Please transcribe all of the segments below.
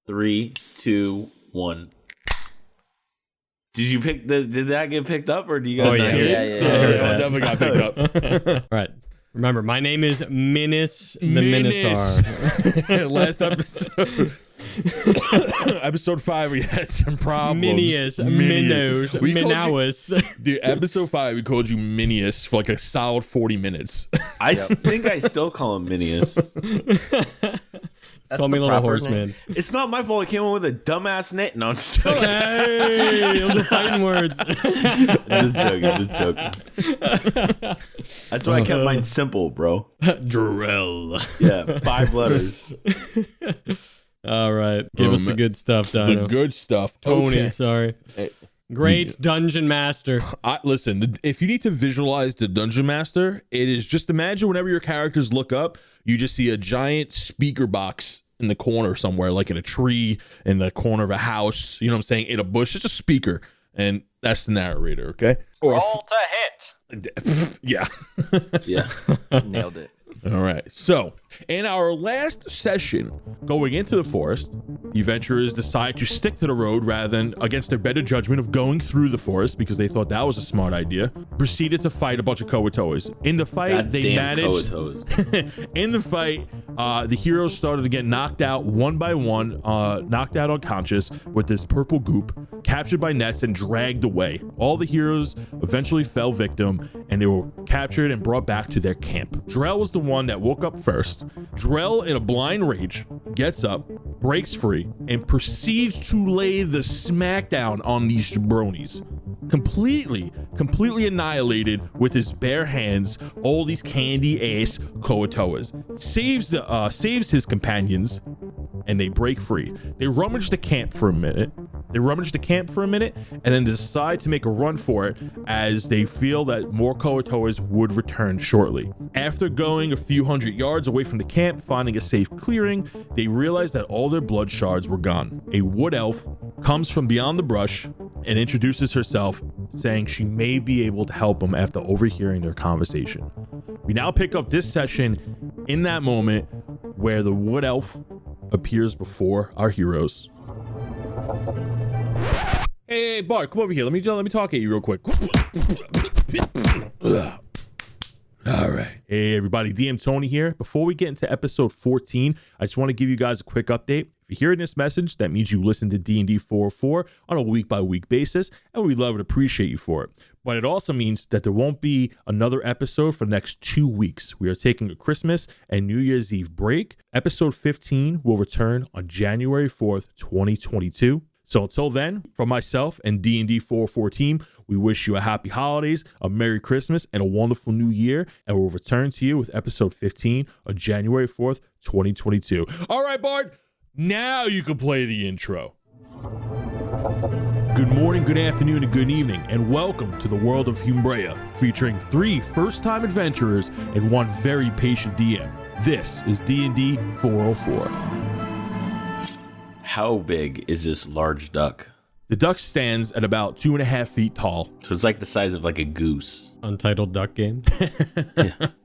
3, 2, 1. Did that get picked up, or do you guys not hear it? Yeah. Definitely got picked up. All right. Remember, my name is Minis the Minotaur. Last episode. Episode 5, we had some problems. Minnows, Dude, episode 5, we called you Minius for like a solid 40 minutes. I think I still call him Minius. Call me Little Horseman. It's not my fault. I came in with a dumbass name. No, I'm just joking. Hey, those are fighting words. Just joking. That's why I kept mine simple, bro. Drell. Yeah, 5 letters. All right. Give us the good stuff, Dino. The good stuff. Tony, Okay. sorry. Great dungeon master. Listen, if you need to visualize the dungeon master, it is just imagine whenever your characters look up, you just see a giant speaker box in the corner somewhere, like in a tree, in the corner of a house, you know what I'm saying, in a bush. It's a speaker, and that's the narrator, okay? Roll to hit. Yeah. Yeah. Nailed it. All right. So, in our last session, going into the forest, the adventurers decide to stick to the road rather than, against their better judgment, of going through the forest because they thought that was a smart idea. Proceeded to fight a bunch of Koatoas. In the fight, they managed. In the fight, the heroes started to get knocked out one by one, knocked out unconscious with this purple goop, captured by nets and dragged away. All the heroes eventually fell victim, and they were captured and brought back to their camp. Drell was the one that woke up first. Drell, in a blind rage, gets up, breaks free, and proceeds to lay the smackdown on these jabronis. Completely annihilated with his bare hands all these candy ass Koatoas. Saves his companions, and they break free. They rummage the camp for a minute, and then decide to make a run for it as they feel that more Koatoas would return shortly. After going a few hundred yards away from the camp, finding a safe clearing, they realize that all their blood shards were gone. A wood elf comes from beyond the brush and introduces herself, saying she may be able to help them after overhearing their conversation. We now pick up this session in that moment where the wood elf appears before our heroes. Hey, Bart, come over here. Let me talk at you real quick. All right. Hey, everybody. DM Tony here. Before we get into episode 14, I just want to give you guys a quick update. If you're hearing this message, that means you listen to DND404 on a week-by-week basis, and we'd love and appreciate you for it. But it also means that there won't be another episode for the next 2 weeks. We are taking a Christmas and New Year's Eve break. Episode 15 will return on January 4th, 2022. So until then, from myself and DND404 team, we wish you a happy holidays, a Merry Christmas, and a wonderful New Year. And we'll return to you with episode 15 on January 4th, 2022. All right, Bart, now you can play the intro. Good morning, good afternoon, and good evening, and welcome to the world of Humbrea, featuring 3 first-time adventurers and 1 very patient DM. This is D&D 404. How big is this large duck? The duck stands at about 2.5 feet tall. So it's like the size of like a goose. Untitled duck game.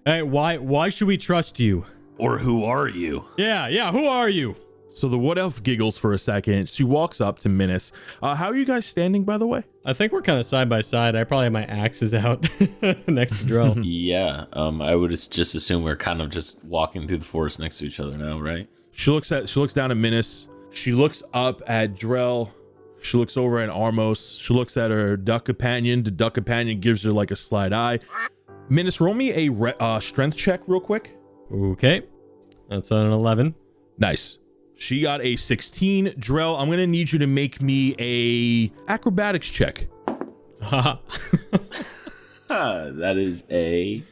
Hey, why should we trust you? Or who are you? Yeah, who are you? So the wood elf giggles for a second. She walks up to Minis. How are you guys standing, by the way? I think we're kind of side by side. I probably have my axes out next to Drell. Yeah, I would just assume we're kind of just walking through the forest next to each other now, right? She looks down at Minis. She looks up at Drell. She looks over at Armos. She looks at her duck companion. The duck companion gives her like a slight eye. Minis, roll me a strength check real quick. Okay. That's an 11. Nice. She got a 16. Drell, I'm going to need you to make me a acrobatics check. That is a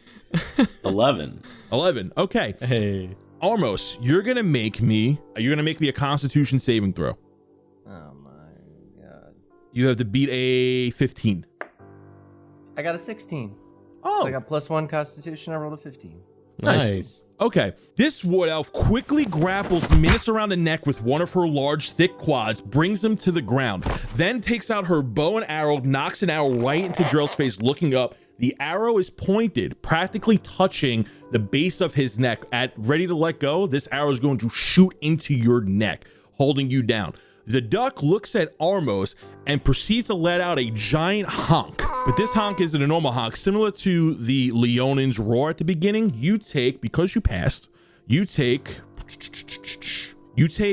11. 11. Okay. Hey. Armos, you're going to make me a Constitution saving throw. Oh my god. You have to beat a 15. I got a 16. Oh. So I got +1 Constitution. I rolled a 15. Nice. Okay. This wood elf quickly grapples Minis around the neck with one of her large, thick quads, brings him to the ground, then takes out her bow and arrow, knocks an arrow right into Drell's face, looking up. The arrow is pointed, practically touching the base of his neck. At ready to let go, this arrow is going to shoot into your neck. holding you down. The duck looks at Armos and proceeds to let out a giant honk. But this honk isn't a normal honk. Similar to the Leonin's roar at the beginning, you take, because you passed, you take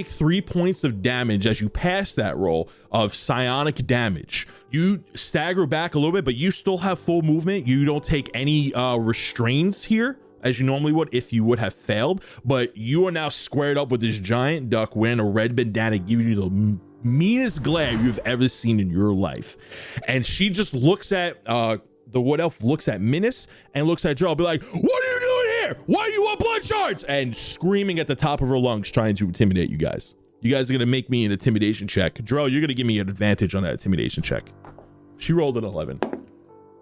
3 points of damage as you pass that roll of psionic damage. You stagger back a little bit, but you still have full movement. You don't take any restraints here, as you normally would if you would have failed, but you are now squared up with this giant duck wearing a red bandana, giving you the meanest glare you've ever seen in your life. And she just looks at the wood elf, looks at Minas and looks at Joel, be like, what are you doing here? Why are you on blood shards? And screaming at the top of her lungs, trying to intimidate you guys. You guys are gonna make me an intimidation check. Drell, you're gonna give me an advantage on that intimidation check. She rolled an 11.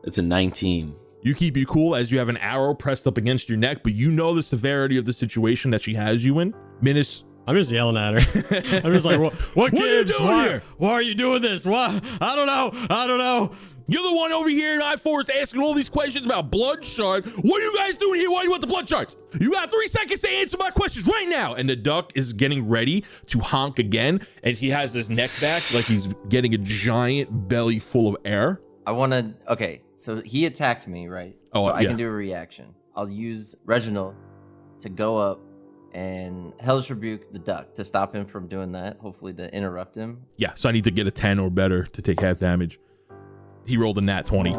It's a 19. You keep you cool as you have an arrow pressed up against your neck, but you know the severity of the situation that she has you in. Minas, I'm just yelling at her. I'm just like, what are you kids? doing here? Why are you doing this? Why? I don't know. You're the one over here in I-4 asking all these questions about blood shard. What are you guys doing here? Why do you want the blood shards? You got 3 seconds to answer my questions right now. And the duck is getting ready to honk again, and he has his neck back like he's getting a giant belly full of air. I want to. Okay, so he attacked me, right? Oh, so I yeah. can do a reaction. I'll use Reginald to go up and Hellish Rebuke the duck to stop him from doing that. Hopefully, to interrupt him. Yeah, so I need to get a 10 or better to take half damage. He rolled a nat 20.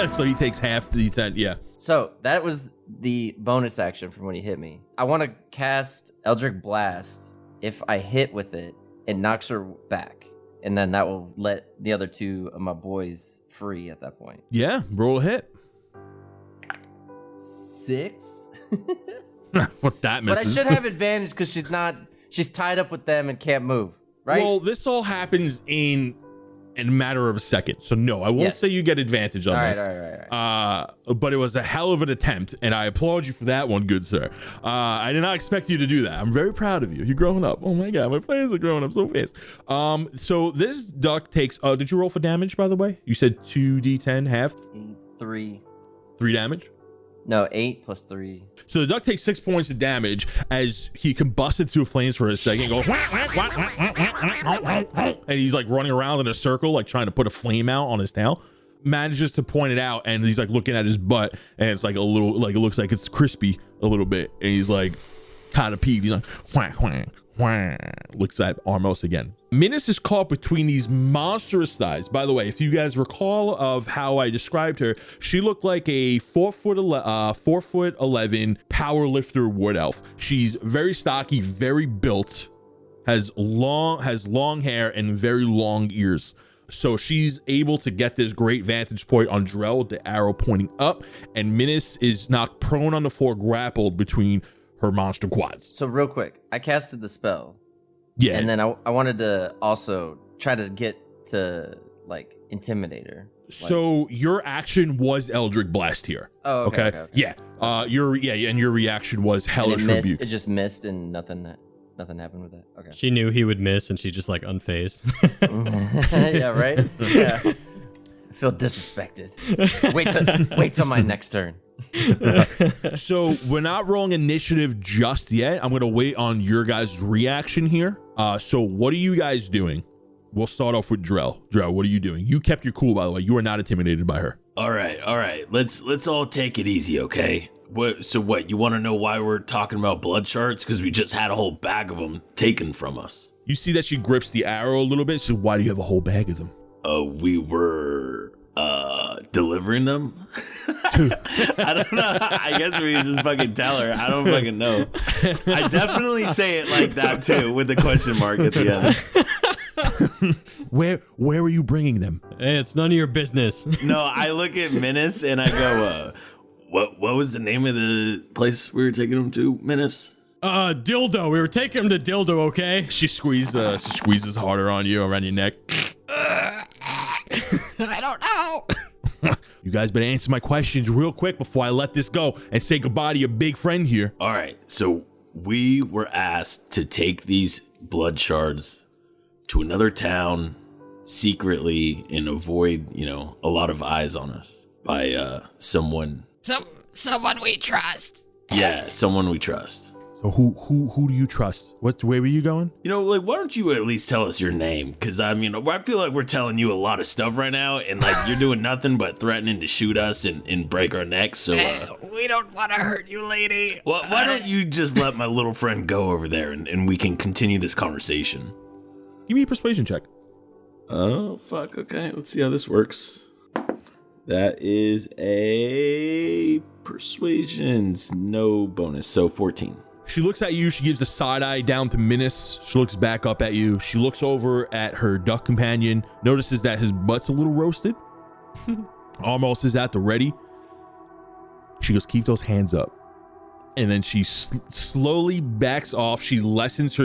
So he takes half the 10. Yeah. So that was the bonus action from when he hit me. I want to cast Eldritch Blast. If I hit with it, it knocks her back. And then that will let the other 2 of my boys free at that point. Yeah, roll a hit. 6. What that But I misses. should have advantage because she's tied up with them and can't move, right? Well, this all happens in a matter of a second. So no, I won't Yes. say you get advantage on All right, this. all right. But it was a hell of an attempt, and I applaud you for that one, good sir. I did not expect you to do that. I'm very proud of you. You're growing up. Oh my god, my players are growing up so fast. So this duck takes. Did you roll for damage, by the way? You said 2d10 half. 3. 3 damage. No, 8 plus 3. So the duck takes 6 points of damage as he combusted through flames for a second. Goes, and he's like running around in a circle, like trying to put a flame out on his tail. Manages to point it out, and he's like looking at his butt, and it's like a little, like it looks like it's crispy a little bit, and he's like kind of peeved. He's like, whack, whack, whack. Looks at Armos again. Minas is caught between these monstrous thighs. By the way, if you guys recall of how I described her, she looked like a 4'11" power lifter wood elf. She's very stocky, very built, has long hair and very long ears. So she's able to get this great vantage point on Drell with the arrow pointing up, and Minas is knocked prone on the floor, grappled between her monster quads. So real quick, I casted the spell. Yeah. And then I wanted to also try to get to like intimidate her. So your action was Eldritch Blast here. Oh, okay. Yeah. And your reaction was Hellish Rebuke. It just missed and nothing happened with that. Okay. She knew he would miss, and she just like unfazed. Yeah, right? Yeah. I feel disrespected. Wait till my next turn. So we're not rolling initiative just yet. I'm gonna wait on your guys' reaction here. So what are you guys doing? We'll start off with Drell. Drell, what are you doing? You kept your cool, by the way. You are not intimidated by her. All right. Let's all take it easy, okay? What? You want to know why we're talking about blood shards? Because we just had a whole bag of them taken from us. You see that she grips the arrow a little bit. So why do you have a whole bag of them? We were delivering them. I don't know. I guess we just fucking tell her. I don't fucking know. I definitely say it like that too, with the question mark at the end. Where are you bringing them? Hey, it's none of your business. No, I look at Minas and I go, what was the name of the place we were taking them to, Minas? Dildo. We were taking him to Dildo, okay? She squeezes harder on you around your neck. I don't know. You guys better answer my questions real quick before I let this go and say goodbye to your big friend here. All right, so we were asked to take these blood shards to another town secretly and avoid, a lot of eyes on us by someone. Someone we trust. Yeah, someone we trust. So who do you trust? What way were you going? You know, like, why don't you at least tell us your name? Because, I mean, I feel like we're telling you a lot of stuff right now, and, like, you're doing nothing but threatening to shoot us and break our necks, so, We don't want to hurt you, lady. well, why don't you just let my little friend go over there, and we can continue this conversation? Give me a persuasion check. Oh, fuck, okay, let's see how this works. That is a persuasions, no bonus, so 14. She looks at you. She gives a side eye down to Minus. She looks back up at you. She looks over at her duck companion, notices that his butt's a little roasted. Almost is at the ready. She goes, keep those hands up. And then she slowly backs off. She loosens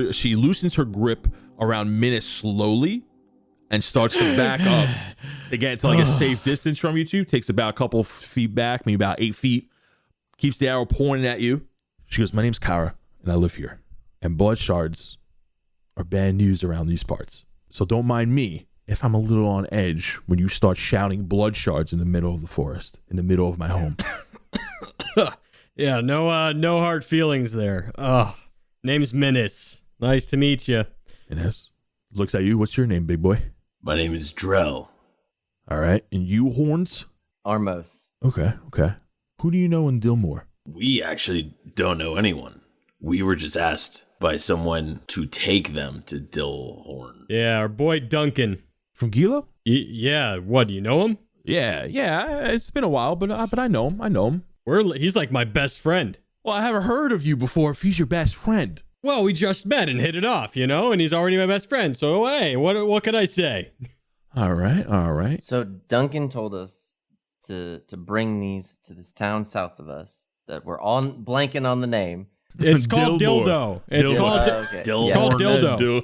her grip around Minus slowly and starts to back up again to like a safe distance from you two. Takes about a couple feet back, maybe about 8 feet. Keeps the arrow pointing at you. She goes, my name's Kara, and I live here. And blood shards are bad news around these parts. So don't mind me if I'm a little on edge when you start shouting blood shards in the middle of the forest, in the middle of my home. Yeah, no hard feelings there. Name's Menace. Nice to meet you. Ines looks at you. What's your name, big boy? My name is Drell. All right. And you, Horns? Armos. Okay. Who do you know in Dillmore? We actually don't know anyone. We were just asked by someone to take them to Dillhorn. Yeah, our boy Duncan. From Gila? Yeah, what, you know him? Yeah. It's been a while, but I know him. He's like my best friend. Well, I haven't heard of you before if he's your best friend. Well, we just met and hit it off, and he's already my best friend. So, hey, what can I say? All right. So Duncan told us to bring these to this town south of us that we're on blanking on the name. It's called Dillmore. Dildo. It's called okay. Dillhorn. It's called Dildo.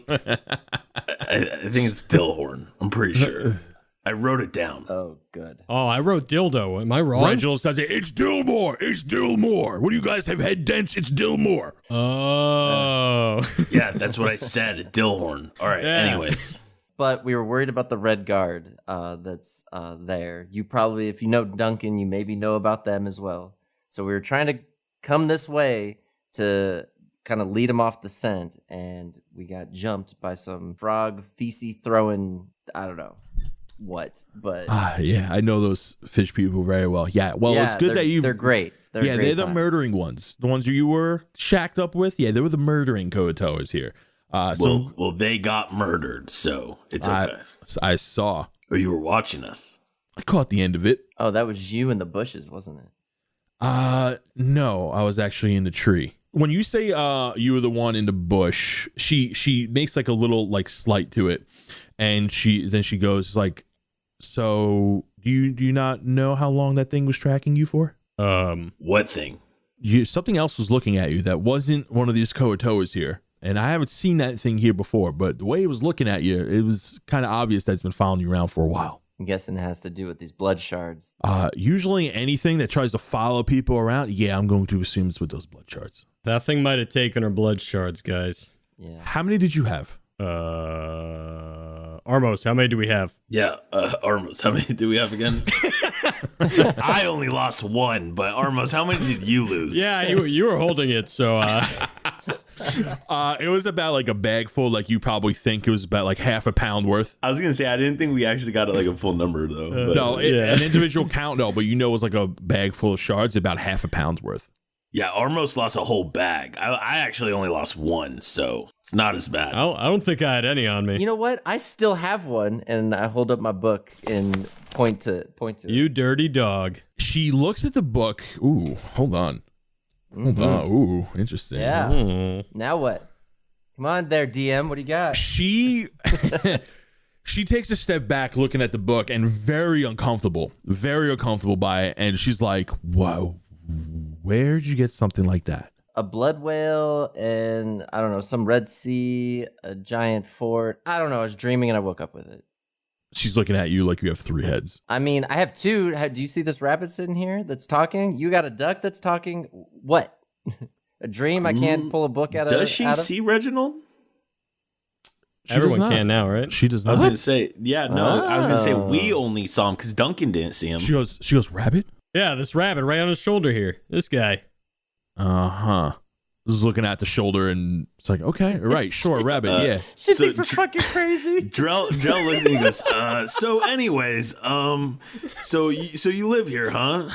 I think it's Dillhorn. I'm pretty sure. I wrote it down. Oh, good. Oh, I wrote dildo. Am I wrong? Reginald says, it's Dillmore. What do you guys have head dents? It's Dillmore. Oh. Yeah, that's what I said. Dillhorn. All right. Yeah. Anyways. But we were worried about the Red Guard that's there. You probably, if you know Duncan, you maybe know about them as well. So we were trying to come this way to kind of lead them off the scent, and we got jumped by some frog feces throwing, I don't know what, but yeah, I know those fish people very well. Yeah, well, yeah, it's good that you. They're great. They're a great they're the time. murdering ones. The ones you were shacked up with. Yeah, they were the murdering Koatoas here. Well, they got murdered, so it's okay. I saw. Or you were watching us. I caught the end of it. Oh, that was you in the bushes, wasn't it? No, I was actually in the tree. When you say you were the one in the bush, she makes like a little like slight to it, and she goes like, so do you not know how long that thing was tracking you for? What thing? Something else was looking at you that wasn't one of these Koatoas here. And I haven't seen that thing here before, but the way it was looking at you, it was kind of obvious that it's been following you around for a while. I'm guessing it has to do with these blood shards. Usually anything that tries to follow people around, yeah, I'm going to assume it's with those blood shards. That thing might have taken our blood shards, guys. Yeah. How many did you have? Armos, how many do we have? Yeah, Armos, how many do we have again? I only lost one, but Armos, how many did you lose? Yeah, you were holding it, so It was about like a bag full, like you probably think it was about like half a pound worth. I was gonna say I didn't think we actually got like a full number though. But. No, an individual count, no, but it was like a bag full of shards, about half a pound's worth. Yeah, Armos lost a whole bag. I actually only lost one, so it's not as bad. I don't think I had any on me. You know what? I still have one, and I hold up my book and point to it. You dirty dog. She looks at the book. Ooh, hold on. Ooh, interesting. Yeah. Now what? Come on there, DM. What do you got? She takes a step back looking at the book and very uncomfortable by it. And she's like, whoa, where'd you get something like that? A blood whale and, I don't know, some Red Sea, a giant fort. I don't know. I was dreaming and I woke up with it. She's looking at you like you have 3 heads. I mean, I have 2. Do you see this rabbit sitting here that's talking? You got a duck that's talking? What? A dream? I can't pull a book out of? Does she see Reginald? Everyone can now, right? She does I not. was gonna say, I was gonna say we only saw him because Duncan didn't see him. She goes, rabbit? Yeah, this rabbit right on his shoulder here. This guy. Uh-huh. is looking at the shoulder and it's like, okay, right, sure, rabbit, yeah. She thinks we're fucking crazy. Drell looks and he goes, so anyways, so you live here, huh?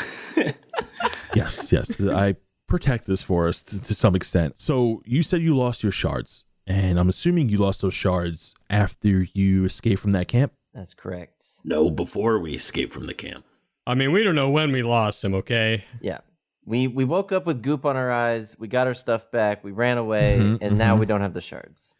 Yes, I protect this forest to some extent. So you said you lost your shards, and I'm assuming you lost those shards after you escaped from that camp? That's correct. No, before we escaped from the camp. I mean, we don't know when we lost him, okay? Yeah. We woke up with goop on our eyes. We got our stuff back. We ran away, and now we don't have the shards.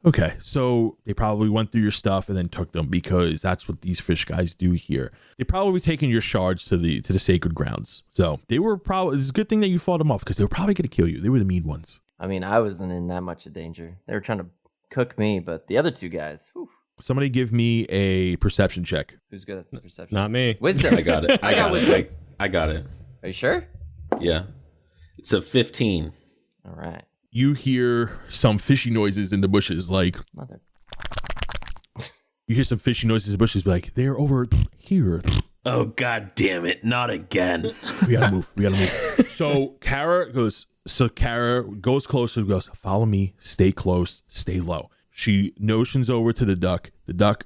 Okay, so they probably went through your stuff and then took them because that's what these fish guys do here. They probably taken your shards to the sacred grounds. So they were probably, it's a good thing that you fought them off because they were probably going to kill you. They were the mean ones. I mean, I wasn't in that much of danger. They were trying to cook me, but the other two guys, whew. Somebody give me a perception check. Who's good at perception? Not me. Wisdom. I got it. I got it. I got it. Are you sure? Yeah. It's a 15. All right. You hear some fishy noises in the bushes, like Mother. you hear some fishy noises in the bushes, like they're over here. Oh, God damn it. Not again. We gotta move. So Kara goes closer, goes, follow me, stay close, stay low. She notions over to the duck. The duck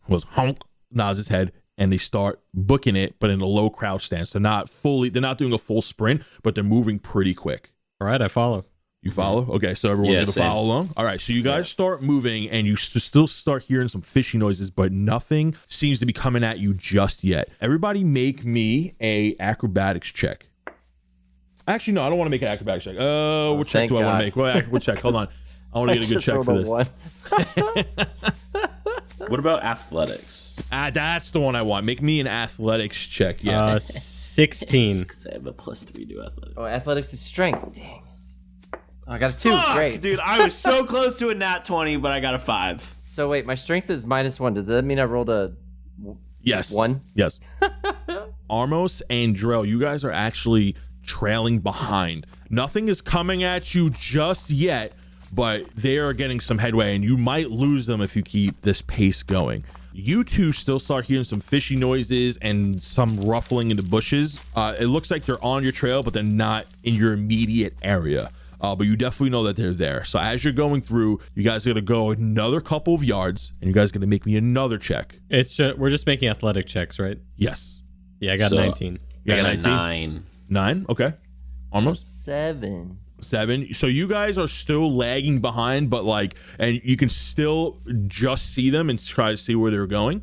goes honk, nods his head, and they start booking it, but in a low crouch stance. They're not doing a full sprint, but they're moving pretty quick. All right, I follow. You follow? Okay, so everyone's gonna same. follow along. All right, so you guys start moving, and you still start hearing some fishy noises, but nothing seems to be coming at you just yet. Everybody, make me a acrobatics check. Actually, no, I don't want to make an acrobatics check. What check do I want to make? What check? Hold on, I want to get a good check for this. What about athletics? That's the one I want. Make me an athletics check. Yeah. 16. Because I have a +3 to athletics. Oh, athletics is strength. Dang. Oh, I got a 2. Fuck, Great. dude, I was so close to a nat 20, but I got a 5. So wait, my strength is -1. Does that mean I rolled a Yes. 1? Yes. Armos and Drell, you guys are actually trailing behind. Nothing is coming at you just yet, but they are getting some headway, and you might lose them if you keep this pace going. You two still start hearing some fishy noises and some ruffling in the bushes. It looks like they're on your trail, but they're not in your immediate area. But you definitely know that they're there. So as you're going through, you guys are going to go another couple of yards, and you guys are going to make me another check. We're just making athletic checks, right? Yes. Yeah, I got 19. You I got a 19? 9. 9? Okay. Almost. 7. 7. So you guys are still lagging behind, but and you can still just see them and try to see where they're going.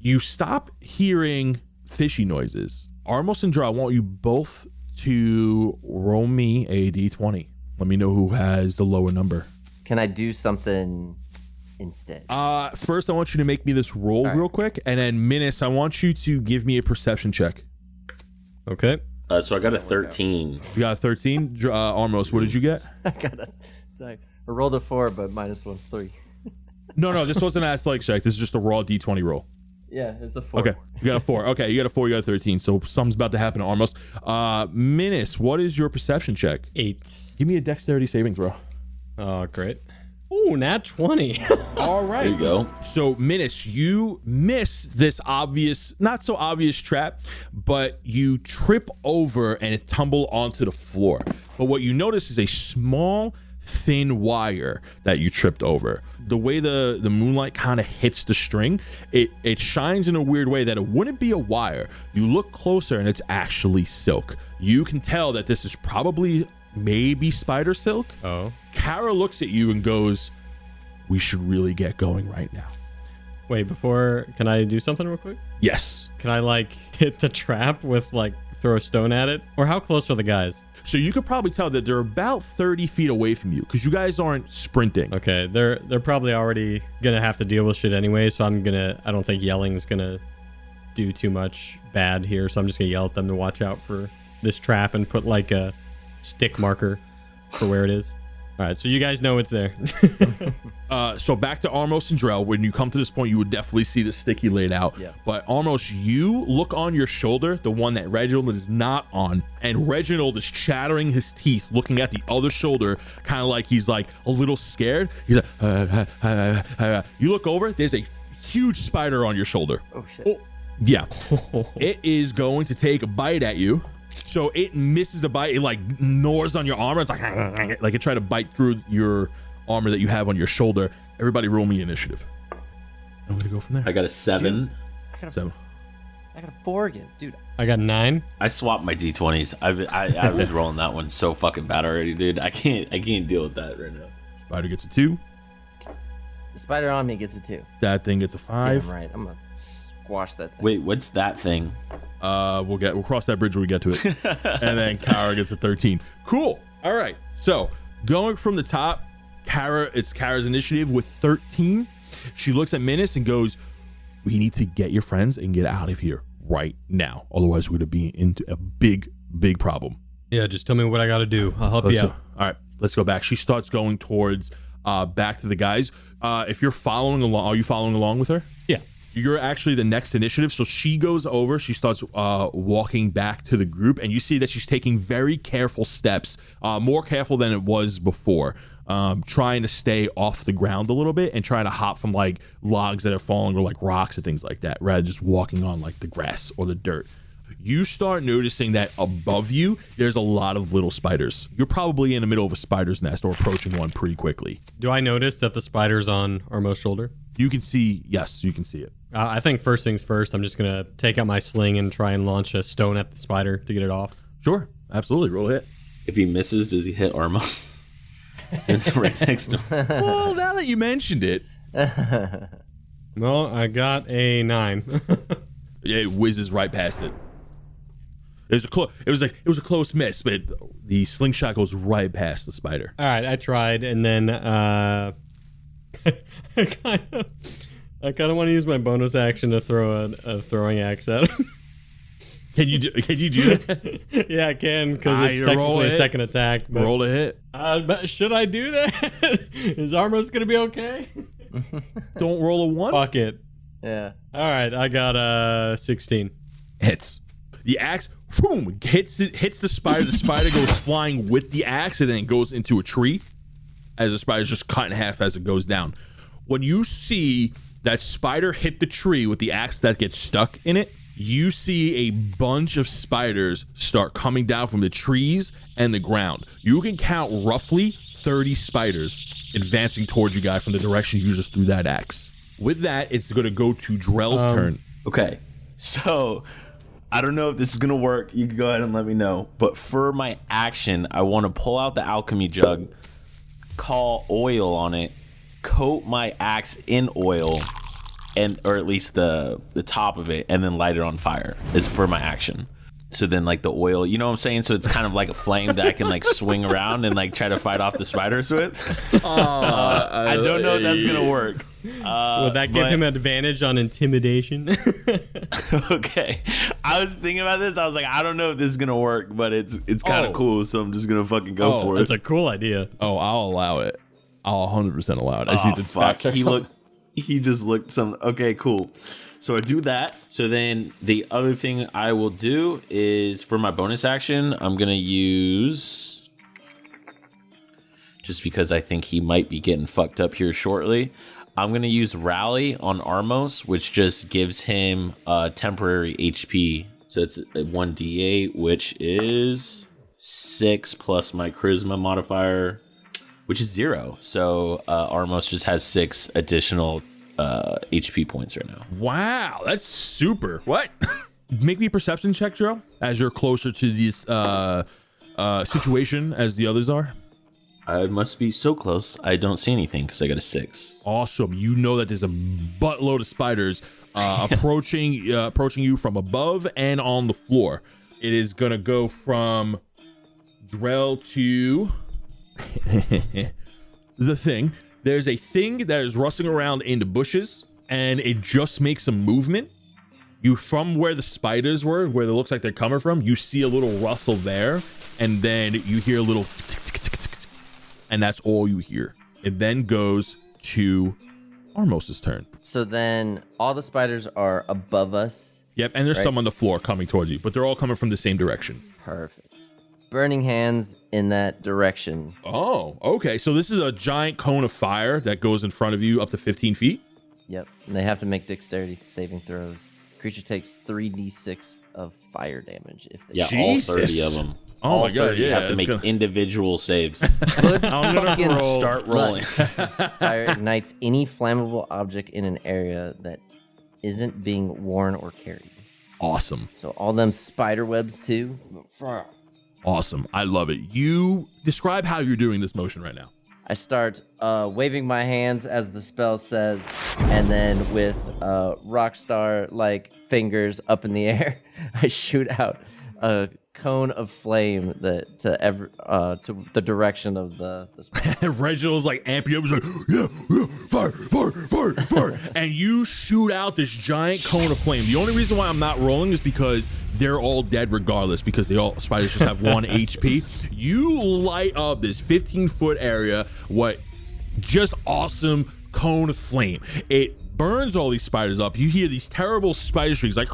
You stop hearing fishy noises. Armos and Draw, I want you both to roll me a d20. Let me know who has the lower number. Can I do something instead? First, I want you to make me this roll real quick, and then Minus, I want you to give me a perception check. Okay. So I got a 13. You got a 13. Armos, what did you get? I got a. Sorry, I rolled a 4, but -1's 3. No, this wasn't an athletics check. This is just a raw d20 roll. Yeah, it's a 4. Okay, you got a 4. Okay, you got a 4, you got a 13. So something's about to happen to Armos. Minus, what is your perception check? 8. Give me a dexterity saving throw. Oh, great. Ooh, nat 20. All right. There you go. So, Minus, you miss this obvious, not so obvious trap, but you trip over and it tumble onto the floor. But what you notice is a small, thin wire that you tripped over. The way the moonlight kind of hits the string, it shines in a weird way that it wouldn't be a wire. You look closer and it's actually silk. You can tell that this is probably maybe spider silk. Oh. Kara looks at you and goes, we should really get going right now. Wait, can I do something real quick? Yes. Can I hit the trap with throw a stone at it? Or how close are the guys? So you could probably tell that they're about 30 feet away from you because you guys aren't sprinting. Okay, they're probably already gonna have to deal with shit anyway, so I don't think yelling's gonna do too much bad here, so I'm just gonna yell at them to watch out for this trap and put a stick marker for where it is. All right, so you guys know it's there. So back to Armos and Drell. When you come to this point, you would definitely see the stick he laid out. Yeah. But Armos, you look on your shoulder, the one that Reginald is not on, and Reginald is chattering his teeth, looking at the other shoulder, kind of like he's a little scared. He's like, you look over, there's a huge spider on your shoulder. Oh shit. Oh, yeah. It is going to take a bite at you. So it misses the bite. It like gnaws on your armor. It's like it tried to bite through your armor that you have on your shoulder. Everybody roll me initiative. I'm gonna go from there. I got a 7. So I got a 4 again, dude. I got 9. I swapped my D20s. I was rolling that one so fucking bad already, dude. I can't deal with that right now. Spider gets a 2. The spider on me gets a 2. That thing gets a 5. Damn right. I'm gonna squash that thing. Wait, what's that thing? We'll cross that bridge when we get to it. And then Kara gets a 13. Cool. All right. So going from the top, it's Kara's initiative with 13. She looks at Menace and goes, "We need to get your friends and get out of here right now. Otherwise, we're going to be into a big, big problem." Yeah, just tell me what I got to do. I'll help you out. All right, let's go back. She starts going towards back to the guys. If you're following along, are you following along with her? Yeah. You're actually the next initiative. So she goes over, she starts walking back to the group, and you see that she's taking very careful steps, more careful than it was before, trying to stay off the ground a little bit and trying to hop from like logs that are falling or like rocks and things like that, rather than just walking on like the grass or the dirt. You start noticing that above you, there's a lot of little spiders. You're probably in the middle of a spider's nest or approaching one pretty quickly. Do I notice that the spider's on Armo's shoulder? You can see, yes, you can see it. I think first things first, I'm just going to take out my sling and try and launch a stone at the spider to get it off. Sure, absolutely. Roll a hit. If he misses, does he hit Armos? Since right next to him. Well, now that you mentioned it. Well, I got a 9. Yeah, it whizzes right past it. It was a close miss, but the slingshot goes right past the spider. All right, I tried, and then I kind of want to use my bonus action to throw a throwing axe at him. Can you do that? Yeah, I can, because it's technically a second attack. But, roll a hit. but should I do that? Is Armos gonna be okay? Don't roll a 1. Fuck it. Yeah. All right, I got 16. Hits. The axe, boom, hits the spider. The spider goes flying with the axe and then goes into a tree as the spider's just cut in half as it goes down. When you see that spider hit the tree with the axe that gets stuck in it, you see a bunch of spiders start coming down from the trees and the ground. You can count roughly 30 spiders advancing towards you guys from the direction you just threw that axe. With that, it's going to go to Drell's turn. Okay, so I don't know if this is gonna work. You can go ahead and let me know. But for my action, I want to pull out the alchemy jug, call oil on it, coat my axe in oil, or at least the top of it, and then light it on fire. Is for my action. So then like the oil, you know what I'm saying? So it's kind of like a flame that I can like swing around and like try to fight off the spiders with. I don't know if that's gonna work. Would that give him an advantage on intimidation? Okay, I was thinking about this. I was like, I don't know if this is gonna work, but it's kind of cool. So I'm just gonna fucking go for it. It's a cool idea. Oh, I'll allow it. I'll 100% allow it. I Oh need to fuck! fact check He just looked some. Okay, cool. So I do that. So then the other thing I will do is for my bonus action, I'm gonna use, just because I think he might be getting fucked up here shortly, I'm going to use Rally on Armos, which just gives him temporary HP. So it's 1d8, which is 6 plus my Charisma modifier, which is 0. So Armos just has 6 additional HP points right now. Wow, that's super. What? Make me a perception check, Joe, as you're closer to this situation as the others are. I must be so close. I don't see anything because I got a 6. Awesome. You know that there's a buttload of spiders approaching you from above and on the floor. It is going to go from Drell to the thing. There's a thing that is rustling around in the bushes, and it just makes a movement. You, from where the spiders were, where it looks like they're coming from, you see a little rustle there, and then you hear a little and that's all you hear. It then goes to Armos's turn. So then all the spiders are above us. Yep, and there's some on the floor coming towards you, but they're all coming from the same direction. Perfect. Burning hands in that direction. Oh, okay. So this is a giant cone of fire that goes in front of you up to 15 feet. Yep. And they have to make dexterity saving throws. Creature takes 3d6 of fire damage if they Yeah, Jesus. all 30 of them. Oh all my God, 30 yeah, have to it's make gonna- individual saves. Good I'm gonna fucking roll. Start rolling. Fire ignites any flammable object in an area that isn't being worn or carried. Awesome. So all them spider webs too. Awesome. I love it. You describe how you're doing this motion right now. I start waving my hands as the spell says, and then with rockstar like fingers up in the air, I shoot out a cone of flame that to the direction of the spell. And Reginald's like amping up. He's like, yeah, fire, fire, fire, fire. And you shoot out this giant cone of flame. The only reason why I'm not rolling is because they're all dead regardless, because spiders just have 1 HP. You light up this 15-foot area, just awesome cone of flame. It burns all these spiders up. You hear these terrible spider shrieks like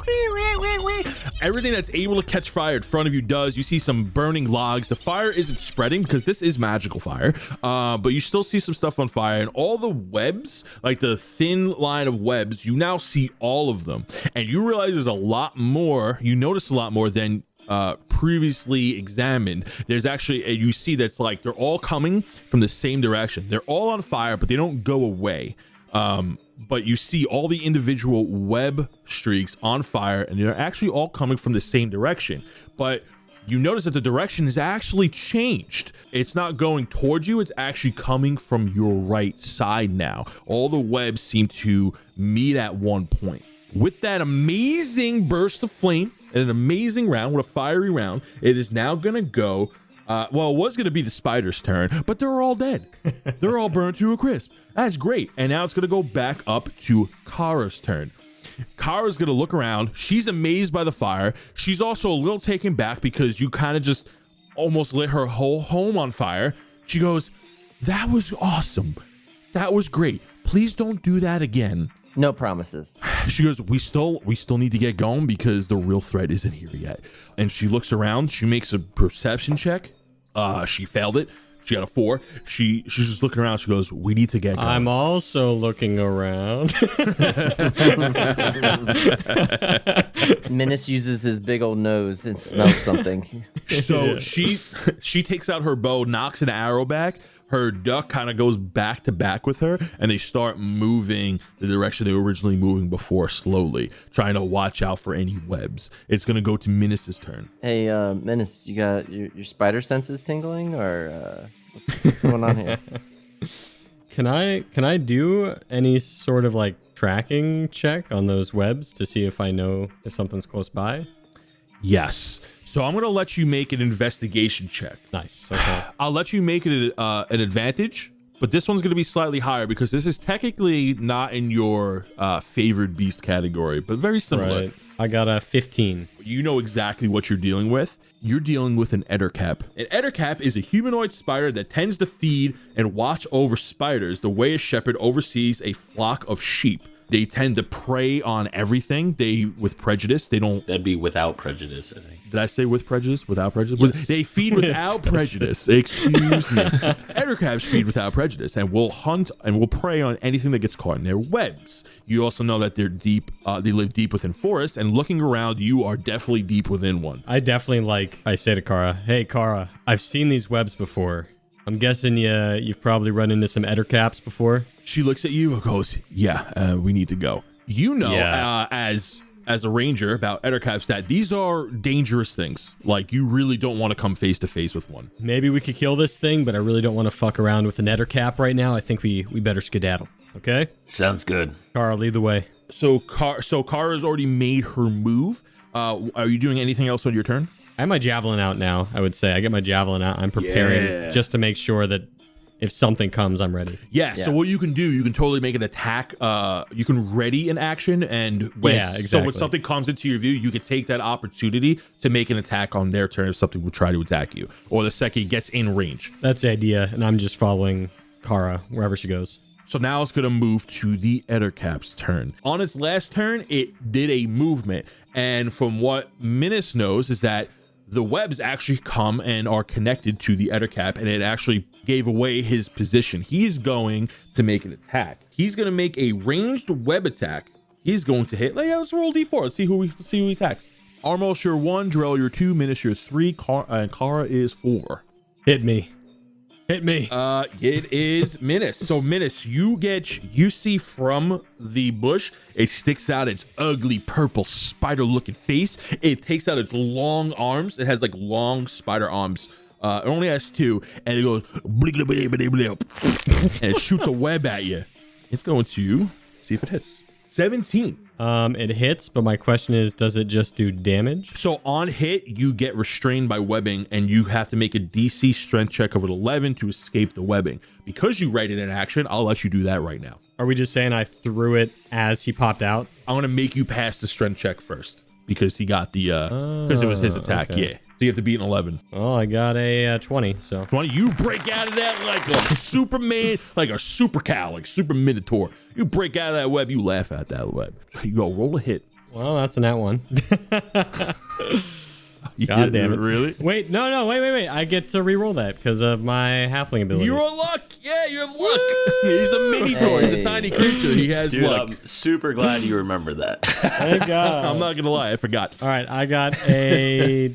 everything that's able to catch fire in front of you does. You see some burning logs. The fire isn't spreading because this is magical fire, but you still see some stuff on fire, and all the webs, like the thin line of webs, you now see all of them, and you realize there's a lot more. You notice a lot more than previously examined. There's actually, you see that's like they're all coming from the same direction. They're all on fire, but they don't go away. But you see all the individual web streaks on fire, and they're actually all coming from the same direction. But you notice that the direction is actually changed. It's not going towards you, it's actually coming from your right side now. All the webs seem to meet at one point. With that amazing burst of flame and an amazing round, with a fiery round, it is now gonna go. It was going to be the spider's turn, but they're all dead. They're all burned to a crisp. That's great. And now it's going to go back up to Kara's turn. Kara's going to look around. She's amazed by the fire. She's also a little taken back because you kind of just almost lit her whole home on fire. She goes, that was awesome. That was great. Please don't do that again. No promises. She goes, we still need to get going because the real threat isn't here yet. And she looks around. She makes a perception check. She failed it. She got a 4. She's just looking around. She goes, we need to get going. I'm also looking around. Menace uses his big old nose and smells something. So she takes out her bow, knocks an arrow back. Her duck kind of goes back to back with her, and they start moving the direction they were originally moving before, slowly, trying to watch out for any webs. It's going to go to Menace's turn. Hey, Menace, you got your spider senses tingling, or what's going on here? Can I do any sort of like tracking check on those webs to see if I know if something's close by? Yes. So I'm going to let you make an investigation check. Nice. Okay. I'll let you make it an advantage, but this one's going to be slightly higher because this is technically not in your favored beast category, but very similar. Right. I got a 15. You know exactly what you're dealing with. You're dealing with an ettercap. An ettercap is a humanoid spider that tends to feed and watch over spiders the way a shepherd oversees a flock of sheep. They tend to prey on everything. With prejudice, they don't. That'd be without prejudice, I think. Did I say with prejudice? Without prejudice? Yes. They feed without prejudice. Excuse me. Ettercaps feed without prejudice and will hunt and will prey on anything that gets caught in their webs. You also know that they're deep. They live deep within forests, and looking around, you are definitely deep within one. I say to Kara, hey Kara, I've seen these webs before. I'm guessing you've probably run into some ettercaps before. She looks at you and goes, yeah, we need to go. You know, as a ranger about ettercaps, that these are dangerous things. Like, you really don't want to come face to face with one. Maybe we could kill this thing, but I really don't want to fuck around with an ettercap right now. I think we better skedaddle. Okay? Sounds good. Kara, lead the way. So Kara's already made her move. Are you doing anything else on your turn? I have my javelin out now, I would say. I get my javelin out. I'm preparing just to make sure that if something comes, I'm ready. Yeah, so what you can do, you can totally make an attack. You can ready an action, and so when something comes into your view, you can take that opportunity to make an attack on their turn if something would try to attack you, or the second it gets in range. That's the idea, and I'm just following Kara wherever she goes. So now it's going to move to the ettercap's turn. On its last turn, it did a movement, and from what Menace knows is that the webs actually come and are connected to the ettercap, and it actually gave away his position. He is going to make an attack. He's going to make a ranged web attack He's going to hit. Let's roll D4. Let's see who he attacks. Armos, you're 1. Drell, you're 2. Minus, you're 3. Kara is 4. Hit me. Hit me. It is Minus. So Minus, you see from the bush, it sticks out its ugly purple spider-looking face. It takes out its long arms. It has like long spider arms. It only has 2, and it goes and it shoots a web at you. It's going to see if it hits. 17. It hits, but my question is, does it just do damage? So on hit, you get restrained by webbing, and you have to make a DC strength check of an 11 to escape the webbing. Because you write it in action, I'll let you do that right now. Are we just saying I threw it as he popped out? I'm gonna make you pass the strength check first because he got the because it was his attack. okay. Yeah. So you have to beat an 11. Oh, I got a 20, so. 20. You break out of that like a Superman, like a super cow, like super minotaur. You break out of that web. You laugh at that web. You go roll a hit. Well, that's a nat 1. Yeah, God damn it. Really? Wait, no, wait. I get to re-roll that because of my halfling ability. You're on luck. Yeah, you have luck. He's a minotaur. He's a tiny creature. He has Dude, luck. I'm super glad you remember that. Thank God. I'm not gonna lie, I forgot. All right, I got a...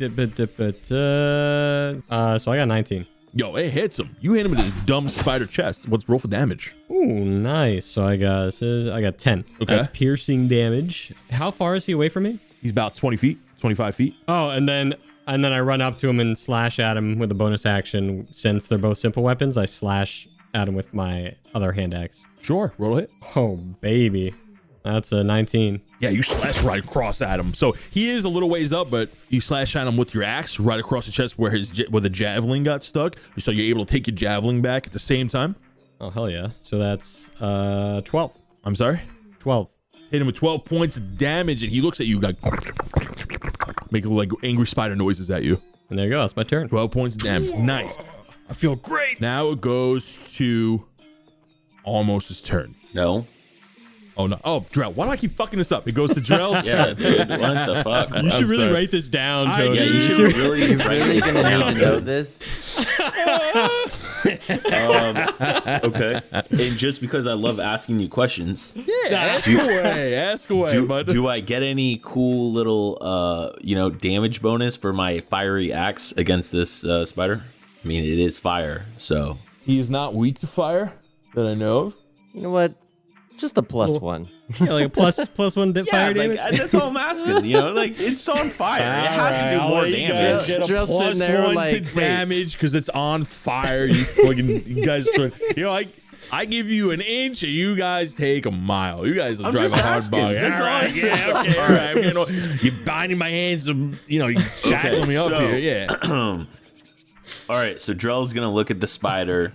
so I got 19. Yo, it hits him. You hit him in his dumb spider chest. What's roll for damage? Ooh, nice. So I got 10. Okay. That's piercing damage. How far is he away from me? He's about 20 feet, 25 feet. Oh, and then I run up to him and slash at him with a bonus action. Since they're both simple weapons, I slash at him with my other hand axe. Sure, roll a hit. Oh, baby. That's a 19. Yeah, you slash right across at him. So he is a little ways up, but you slash at him with your axe right across the chest where the javelin got stuck. So you're able to take your javelin back at the same time. Oh, hell yeah. So that's 12. I'm sorry? 12. Hit him with 12 points of damage, and he looks at you like making like angry spider noises at you. And there you go. That's my turn. 12 points of damage. Nice. I feel great. Now it goes to almost his turn. No. Oh, no. Oh, Drell. Why do I keep fucking this up? It goes to Drell's Yeah, turn. dude. What the fuck? You should I'm really sorry. write this down, I- Jody. Yeah, you should really write Really this gonna down. need to know this? Okay. And just because I love asking you questions, Yeah, ask away. Ask away, bud. do I get any cool little, damage bonus for my fiery axe against this spider? I mean, it is fire, so. He's not weak to fire that I know of. You know what? Just a +1. Yeah, like a plus one fire damage. That's all I'm asking. Like it's on fire. It has to do All more right, you guys damage. Get a Just plus sitting there 1 like, to damage because it's on fire. You guys, I give you an inch and you guys take a mile. You guys will I'm drive just a hard asking. bug. That's all I- Yeah, okay, all right. You're binding my hands. You shackling me up so- here. Yeah. All right, so Drell's gonna look at the spider,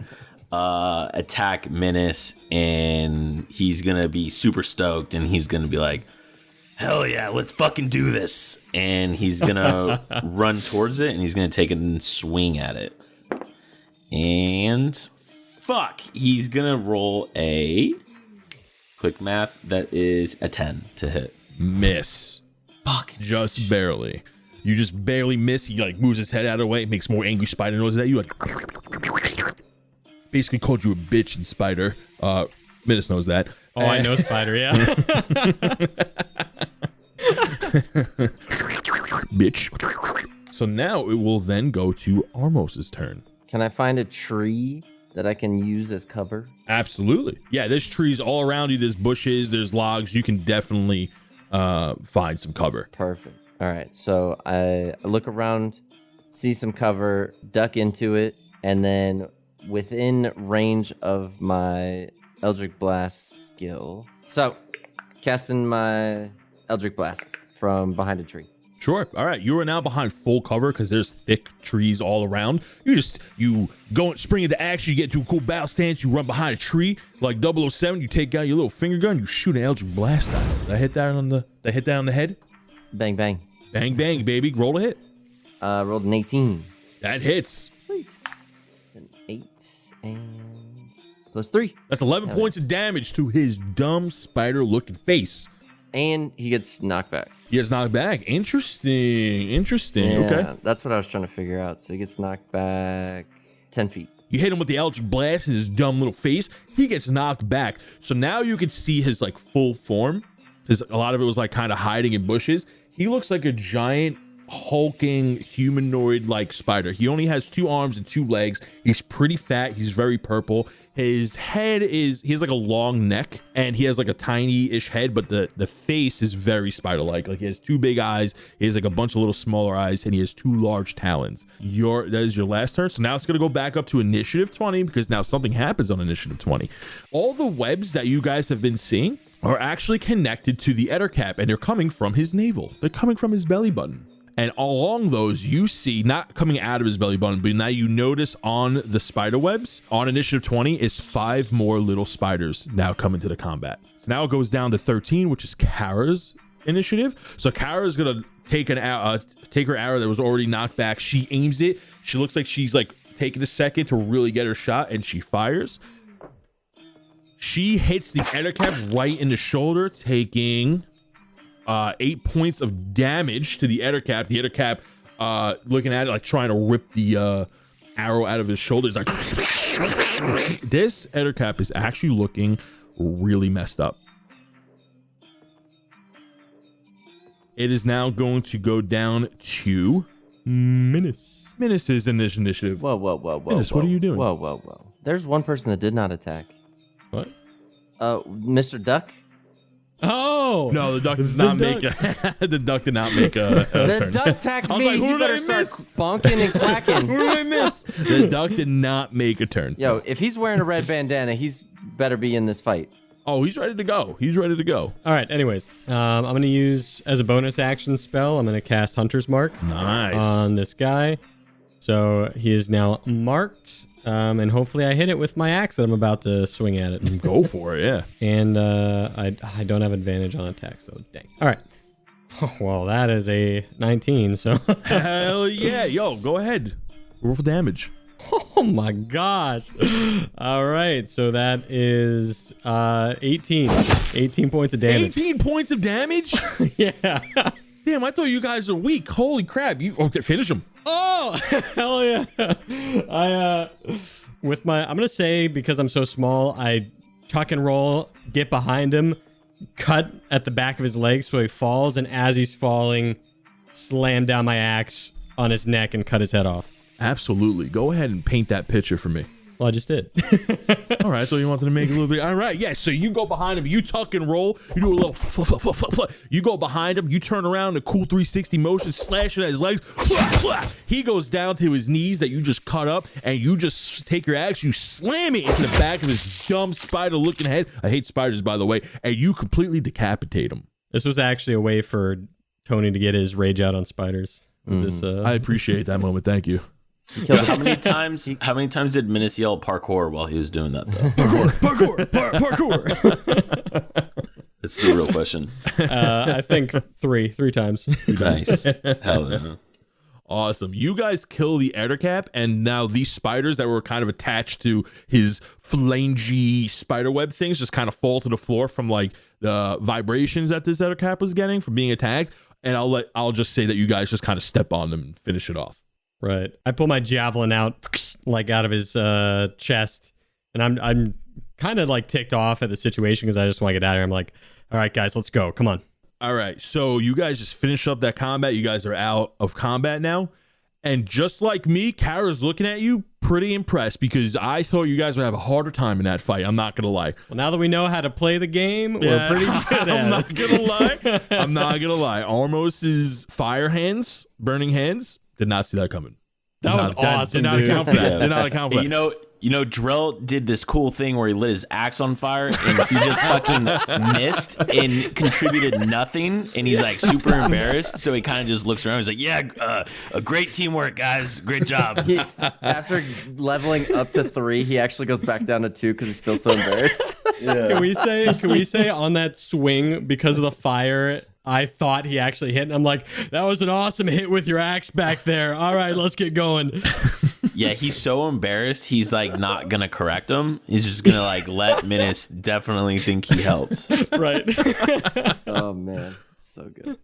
attack Menace, and he's gonna be super stoked, and he's gonna be like, "Hell yeah, let's fucking do this!" And he's gonna run towards it, and he's gonna take a swing at it. And fuck, he's gonna roll a quick math that is a 10 to hit. Miss. Fuck. Just barely. You just barely miss. He moves his head out of the way, makes more angry spider noises at you. Basically called you a bitch and spider. Midas knows that. Oh, I know Spider, yeah. Bitch. So now it will then go to Armos's turn. Can I find a tree that I can use as cover? Absolutely. Yeah, there's trees all around you. There's bushes. There's logs. You can definitely find some cover. Perfect. All right. So I look around, see some cover, duck into it, and then within range of my Eldritch Blast skill. So casting my Eldritch Blast from behind a tree. Sure. All right. You are now behind full cover because there's thick trees all around. You go and spring into action. You get into a cool battle stance. You run behind a tree like 007. You take out your little finger gun. You shoot an Eldritch Blast out. Did I hit that on the head? Bang, bang. Bang, bang, baby. Roll a hit. Rolled an 18. That hits. Sweet. It's an 8 and plus 3. That's 11 points of damage to his dumb spider-looking face. And he gets knocked back. He gets knocked back. Interesting. Yeah, Okay. that's what I was trying to figure out. So he gets knocked back 10 feet. You hit him with the Eldritch Blast in his dumb little face. He gets knocked back. So now you can see his full form because a lot of it was like kind of hiding in bushes. He looks like a giant hulking humanoid like spider. He only has 2 arms and 2 legs. He's pretty fat. He's very purple. His head he has like a long neck, and he has like a tiny-ish head, but the face is very spider-like. Like he has 2 big eyes. He has like a bunch of little smaller eyes, and he has 2 large talons. That is your last turn. So now it's gonna go back up to initiative 20 because now something happens on initiative 20. All the webs that you guys have been seeing are actually connected to the Ettercap, and they're coming from his navel. They're coming from his belly button. And along those, you see, not coming out of his belly button, but now you notice on the spider webs, on initiative 20, is 5 more little spiders now coming to the combat. So now it goes down to 13, which is Kara's initiative. So Kara's going to take her arrow that was already knocked back. She aims it. She looks like she's like taking a second to really get her shot, and she fires. She hits the Ettercap right in the shoulder, taking 8 points of damage to the Ettercap. The Ettercap looking at it like trying to rip the arrow out of his shoulder. It's like this Ettercap is actually looking really messed up. It is now going to go down to Menace. Menace's initiative. Whoa. Menace, what are you doing? Whoa. There's one person that did not attack. What? Mr. Duck. Oh no, the duck does not make the duck did not make a The turn. duck attacked I was me. like, who You did better I start miss? bonking and quacking. Who did I miss? The duck did not make a turn. Yo, if he's wearing a red bandana, he's better be in this fight. Oh, he's ready to go. He's ready to go. All right. Anyways, I'm gonna use as a bonus action spell. I'm gonna cast Hunter's Mark Nice. on this guy. So he is now marked, and hopefully I hit it with my axe that I'm about to swing at it. Go for it, yeah. And I don't have advantage on attack, so dang. All right. Oh, well, that is a 19. So Hell yeah. Yo, go ahead. Roll for damage. oh my gosh. All right. So that is 18 points of damage. 18 points of damage? Yeah. Damn, I thought you guys were weak. Holy crap. You finish him. Oh, hell yeah. I'm going to say because I'm so small, I tuck and roll, get behind him, cut at the back of his leg so he falls, and as he's falling, slam down my axe on his neck and cut his head off. Absolutely. Go ahead and paint that picture for me. Well, I just did. All right, so you wanted to make it a little bit. All right, yeah. So you go behind him, you tuck and roll, you do a little. You go behind him, you turn around, a cool 360 motion, slash it at his legs. He goes down to his knees that you just cut up, and you just take your axe, you slam it into the back of his dumb spider-looking head. I hate spiders, by the way, and you completely decapitate him. This was actually a way for Tony to get his rage out on spiders. I appreciate that moment. Thank you. How many times did Menace yell parkour while he was doing that, though? Parkour. That's the real question. I think three times. Nice. Hell yeah. Awesome. You guys kill the Ettercap, and now these spiders that were kind of attached to his phalange spiderweb things just kind of fall to the floor from like the vibrations that this Ettercap was getting from being attacked. And I'll just say that you guys just kind of step on them and finish it off. Right. I pull my javelin out, like out of his chest, and I'm kind of like ticked off at the situation because I just want to get out of here. I'm like, all right, guys, let's go. Come on. All right. So you guys just finished up that combat. You guys are out of combat now. And just like me, Kara's looking at you pretty impressed because I thought you guys would have a harder time in that fight. I'm not going to lie. Well, now that we know how to play the game, we're pretty good at it. I'm not going to lie. I'm not going to lie. Armos's fire hands, burning hands, did not see that coming. That was awesome, Did not dude. account for that. Did not account for that. You know, Drell did this cool thing where he lit his axe on fire and he just fucking missed and contributed nothing. And he's like super embarrassed. So he kind of just looks around. He's like, yeah, a great teamwork, guys. Great job. After leveling up to 3, he actually goes back down to 2 because he feels so embarrassed. Yeah. Can we say on that swing, because of the fire, I thought he actually hit, and I'm like, that was an awesome hit with your axe back there. All right, let's get going. Yeah, he's so embarrassed. He's like not gonna correct him. He's just gonna like let Menace definitely think he helped. Right. Oh man, so good.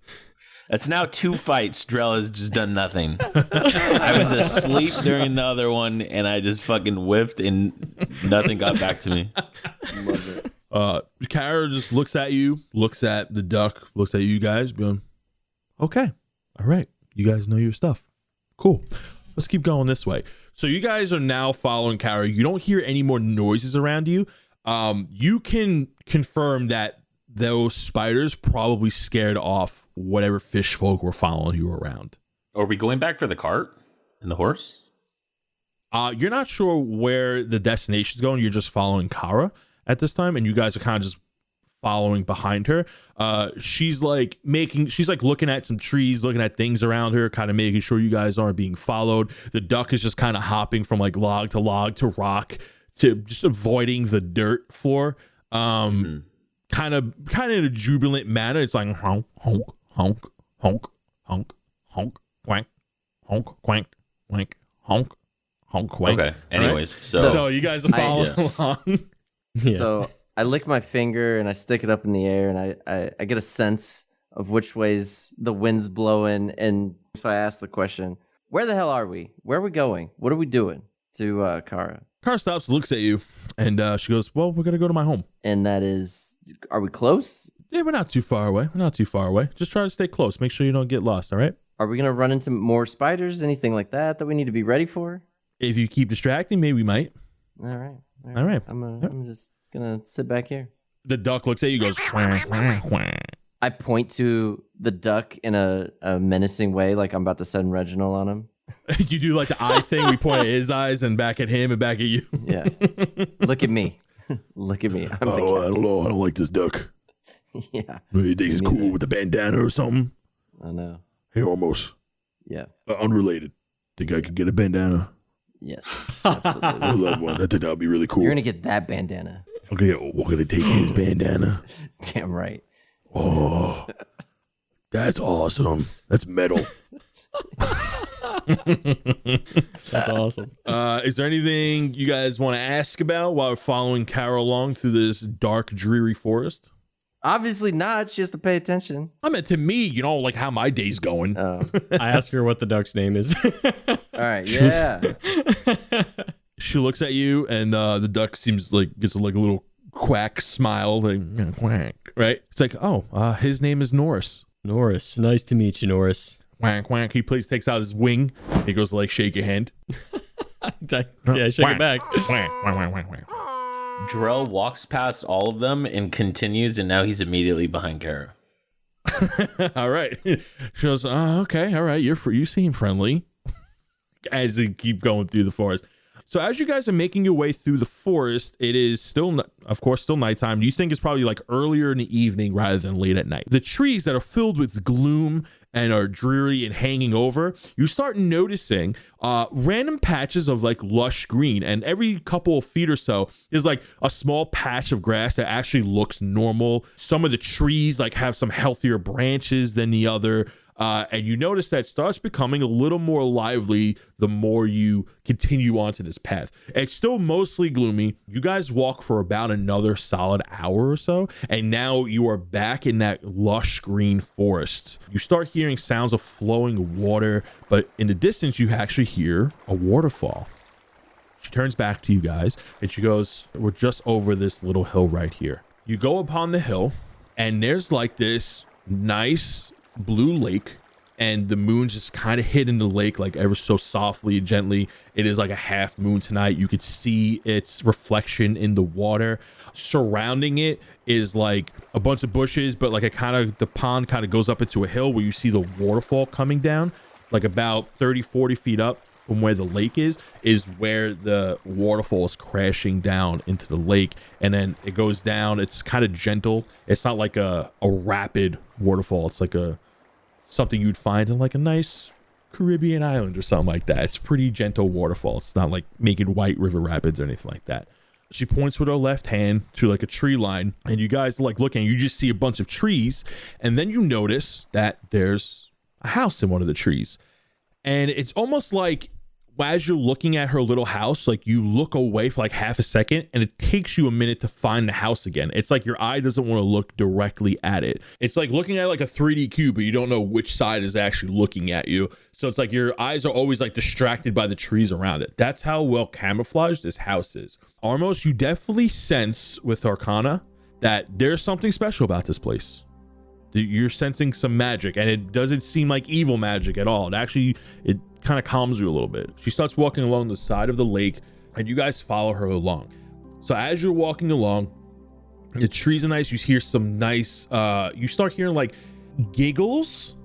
That's now 2 fights. Drell has just done nothing. I was asleep during the other one, and I just fucking whiffed, and nothing got back to me. Love it. Kara just looks at you, looks at the duck, looks at you guys, going, okay, all right, you guys know your stuff. Cool. Let's keep going this way. So you guys are now following Kara. You don't hear any more noises around you. You can confirm that those spiders probably scared off whatever fish folk were following you around. Are we going back for the cart and the horse? You're not sure where the destination is going. You're just following Kara at this time, and you guys are kind of just following behind her. She's like looking at some trees, looking at things around her, kind of making sure you guys aren't being followed. The duck is just kind of hopping from like log to rock to just avoiding the dirt floor. Kind of in a jubilant manner. It's like honk, honk, honk, honk, honk, honk, quank, honk, quank, wank, honk, honk, quank. Okay. Anyways, right? So you guys are following along. Yes. So I lick my finger and I stick it up in the air, and I get a sense of which ways the wind's blowing. And so I ask the question, where the hell are we? Where are we going? What are we doing? To Kara. Kara stops, looks at you, and she goes, well, we're going to go to my home. And that is, are we close? Yeah, we're not too far away. Just try to stay close. Make sure you don't get lost, all right? Are we going to run into more spiders? Anything like that we need to be ready for? If you keep distracting, maybe we might. All right. All right. I'm just going to sit back here. The duck looks at you, goes, quack, quack, quack. I point to the duck in a menacing way, like I'm about to send Reginald on him. You do like the eye thing. We point at his eyes and back at him and back at you. Yeah. Look at me. Look at me. I'm the I don't know. I don't like this duck. Yeah. Maybe you think he's cool with the bandana or something? I know. Hey, almost. Yeah. Unrelated. Think I could get a bandana? Yes. I Absolutely. love one. I think that would be really cool. You're going to get that bandana. Okay, we're going to take his bandana. Damn right. Oh, that's awesome. That's metal. That's awesome. Is there anything you guys want to ask about while we're following Kara along through this dark, dreary forest? Obviously not. She has to pay attention. I meant to me, like how my day's going. Oh. I ask her what the duck's name is. All right. Yeah. She looks at you, and the duck seems like gets like a little quack smile, like quack, right? It's like, oh, his name is Norris. Norris. Nice to meet you, Norris. Quack, quack. He takes out his wing. He goes to like shake your hand. Yeah, shake it back. Quack, quack, quack, quack, quack. Drell walks past all of them and continues, and now he's immediately behind Kara. All right. She goes, oh, okay, all right. You seem friendly. As they keep going through the forest. So as you guys are making your way through the forest, it is still, of course, still nighttime. You think it's probably like earlier in the evening rather than late at night. The trees that are filled with gloom and are dreary and hanging over, you start noticing random patches of like lush green. And every couple of feet or so, there's like a small patch of grass that actually looks normal. Some of the trees like have some healthier branches than the other. And you notice that it starts becoming a little more lively the more you continue onto this path. It's still mostly gloomy. You guys walk for about another solid hour or so, and now you are back in that lush green forest. You start hearing sounds of flowing water, but in the distance you actually hear a waterfall. She turns back to you guys, and she goes, we're just over this little hill right here. You go upon the hill, and there's like this nice blue lake, and the moon just kind of hit in the lake like ever so softly and gently. It is like a half moon tonight. You could see its reflection in the water. Surrounding it is like a bunch of bushes, but like the pond kind of goes up into a hill where you see the waterfall coming down like about 30-40 feet up from where the lake is where the waterfall is crashing down into the lake. And then it goes down. It's kind of gentle. It's not like a rapid waterfall. It's like something you'd find in like a nice Caribbean island or something like that. It's a pretty gentle waterfall. It's not like making white river rapids or anything like that. She points with her left hand to like a tree line, and you guys like looking, you just see a bunch of trees, and then you notice that there's a house in one of the trees. And it's almost like as you're looking at her little house, like you look away for like half a second, and it takes you a minute to find the house again. It's like your eye doesn't want to look directly at it. It's like looking at like a 3D cube, but you don't know which side is actually looking at you. So it's like your eyes are always like distracted by the trees around it. That's how well camouflaged this house is. Armos, you definitely sense with Arcana that there's something special about this place. You're sensing some magic, and it doesn't seem like evil magic at all. It kind of calms you a little bit. She starts walking along the side of the lake, and you guys follow her along. So as you're walking along, the trees are nice. You hear some nice, you start hearing like giggles,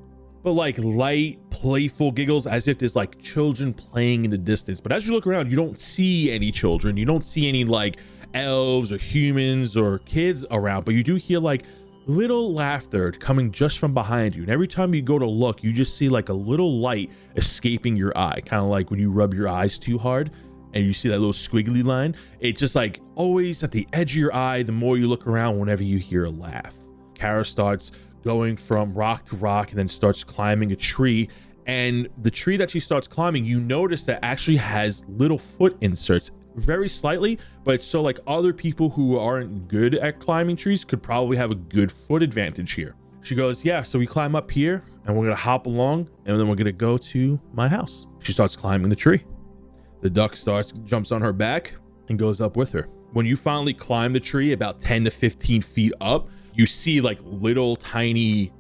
but like light, playful giggles, as if there's like children playing in the distance. But as you look around, you don't see any children. You don't see any like elves or humans or kids around, but you do hear like little laughter coming just from behind you. And every time you go to look, you just see like a little light escaping your eye, kind of like when you rub your eyes too hard and you see that little squiggly line. It's just like always at the edge of your eye the more you look around whenever you hear a laugh. Kara starts going from rock to rock and then starts climbing a tree. And the tree that she starts climbing, you notice that actually has little foot inserts, very slightly, but so like other people who aren't good at climbing trees could probably have a good foot advantage here. She goes, yeah, so we climb up here and we're gonna hop along and then we're gonna go to my house. She starts climbing the tree. The duck jumps on her back and goes up with her. When you finally climb the tree about 10 to 15 feet up, you see like little tiny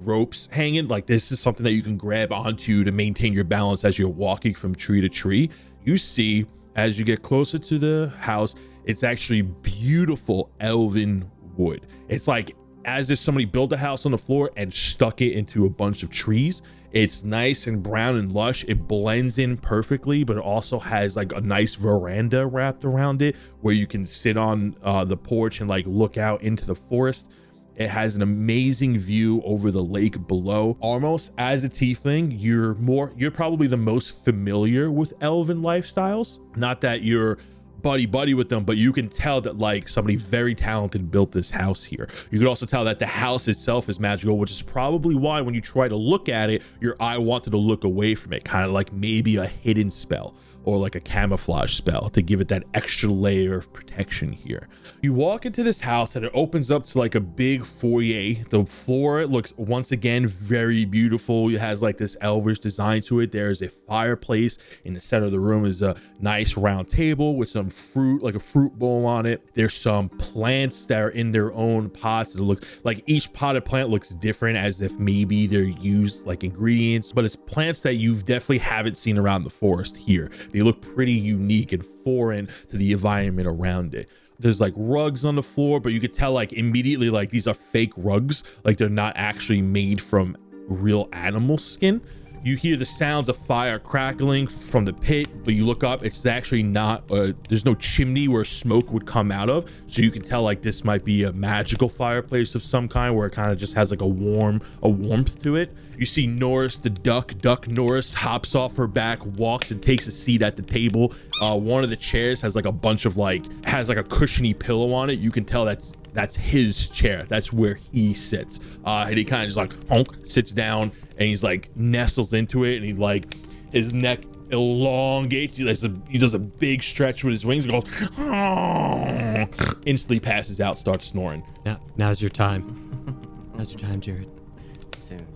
ropes hanging. Like this is something that you can grab onto to maintain your balance as you're walking from tree to tree. You see, as you get closer to the house, it's actually beautiful elven wood. It's like as if somebody built a house on the floor and stuck it into a bunch of trees. It's nice and brown and lush. It blends in perfectly, but it also has like a nice veranda wrapped around it where you can sit on the porch and like look out into the forest. It has an amazing view over the lake below. Almost as a tiefling, you're probably the most familiar with elven lifestyles. Not that you're buddy with them, but you can tell that like somebody very talented built this house here. You can also tell that the house itself is magical, which is probably why when you try to look at it, your eye wanted to look away from it, kind of like maybe a hidden spell or like a camouflage spell to give it that extra layer of protection here. You walk into this house and it opens up to like a big foyer. The floor looks once again very beautiful. It has like this elvish design to it. There's a fireplace. In the center of the room is a nice round table with some fruit, like a fruit bowl on it. There's some plants that are in their own pots. It looks like each potted plant looks different, as if maybe they're used like ingredients, but it's plants that you definitely haven't seen around the forest here. They look pretty unique and foreign to the environment around it. There's like rugs on the floor, but you could tell like immediately like these are fake rugs, like they're not actually made from real animal skin. You hear the sounds of fire crackling from the pit, but you look up, it's actually not, there's no chimney where smoke would come out of. So you can tell like this might be a magical fireplace of some kind where it kind of just has like a warmth to it. You see Norris, the duck Norris, hops off her back, walks and takes a seat at the table. One of the chairs has like a bunch of has like a cushiony pillow on it. You can tell that's his chair. That's where he sits. And he kind of just like sits down and he's like nestles into it, and he like his neck elongates. He does a big stretch with his wings and goes, oh, instantly passes out, starts snoring. Now's your time. Now's your time, Jared. Soon.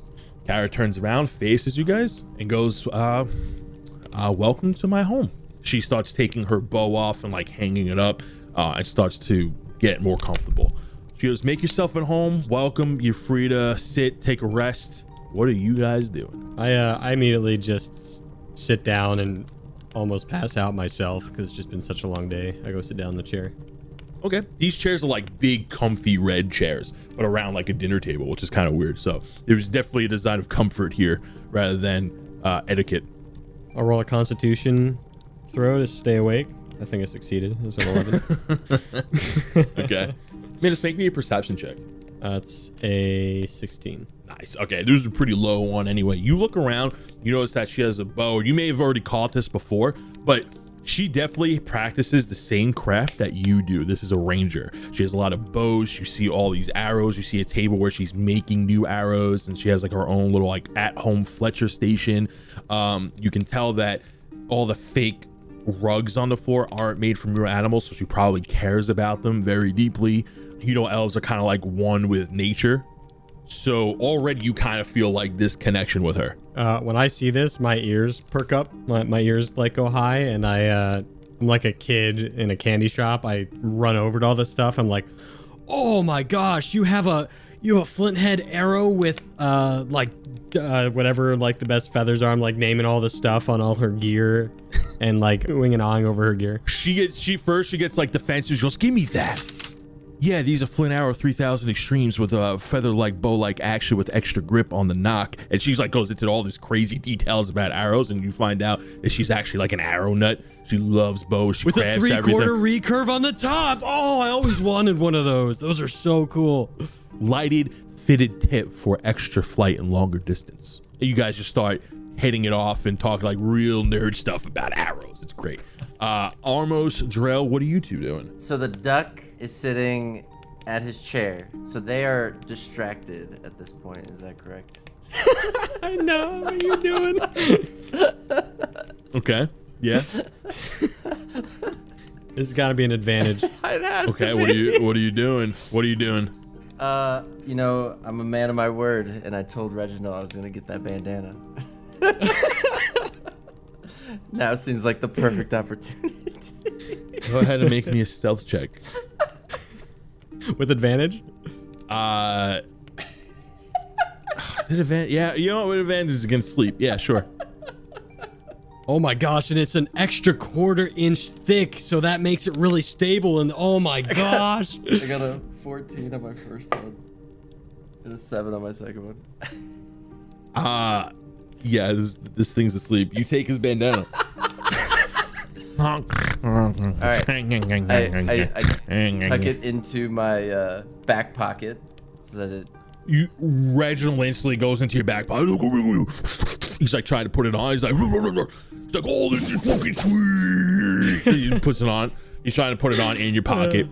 Kara turns around, faces you guys, and goes, welcome to my home. She starts taking her bow off and like hanging it up, and starts to get more comfortable. She goes, make yourself at home. Welcome. You're free to sit, take a rest. What are you guys doing? I immediately just sit down and almost pass out myself because it's just been such a long day. I go sit down in the chair. Okay. These chairs are like big, comfy red chairs, but around like a dinner table, which is kind of weird. So there's definitely a design of comfort here rather than etiquette. I'll roll a Constitution throw to stay awake. I think I succeeded. It was an 11. Okay. Man, just make me a perception check. That's a 16. Nice. Okay, this is a pretty low one anyway. You look around, you notice that she has a bow. You may have already caught this before, but she definitely practices the same craft that you do. This is a ranger. She has a lot of bows. You see all these arrows. You see a table where she's making new arrows, and she has like her own little like at-home Fletcher station. You can tell that all the fake rugs on the floor aren't made from real animals, so she probably cares about them very deeply. You know, elves are kind of like one with nature, so already you kind of feel like this connection with her. When I see this, my ears perk up. My ears like go high, and I'm like a kid in a candy shop. I run over to all this stuff. I'm like, oh my gosh, you have a flint head arrow with whatever like the best feathers are. I'm like naming all the stuff on all her gear and like oohing and ahhing over her gear. She gets like defensive. She goes, give me that. Yeah, these are Flint Arrow 3000 Extremes with a feather-like bow-like action with extra grip on the knock. And she's like goes into all these crazy details about arrows, and you find out that she's actually like an arrow nut. She loves bows. She with a crafts 3/4 everything. recurve on the top. Oh, I always wanted one of those. Those are so cool. Lighted, fitted tip for extra flight and longer distance. And you guys just start hitting it off and talk like real nerd stuff about arrows. It's great. Armos, Drell, what are you two doing? So the duck is sitting at his chair. So they are distracted at this point. Is that correct? I know. What are you doing? Okay. Yeah. This has got to be an advantage. It has Okay. to What be. are you doing? What are you doing? You know, I'm a man of my word, and I told Reginald I was gonna get that bandana. Now seems like the perfect opportunity. Go ahead and make me a stealth check. With advantage? Yeah, you know what advantage is against sleep. Yeah, sure. Oh my gosh, and it's an extra 1/4 inch thick, so that makes it really stable. And oh my gosh. I got a 14 on my first one, and a 7 on my second one. Yeah, this thing's asleep. You take his bandana. All right, I tuck it into my back pocket so that it. Reginald instantly goes into your back pocket. He's like trying to put it on. He's like, oh, this is fucking sweet. He puts it on. He's trying to put it on in your pocket.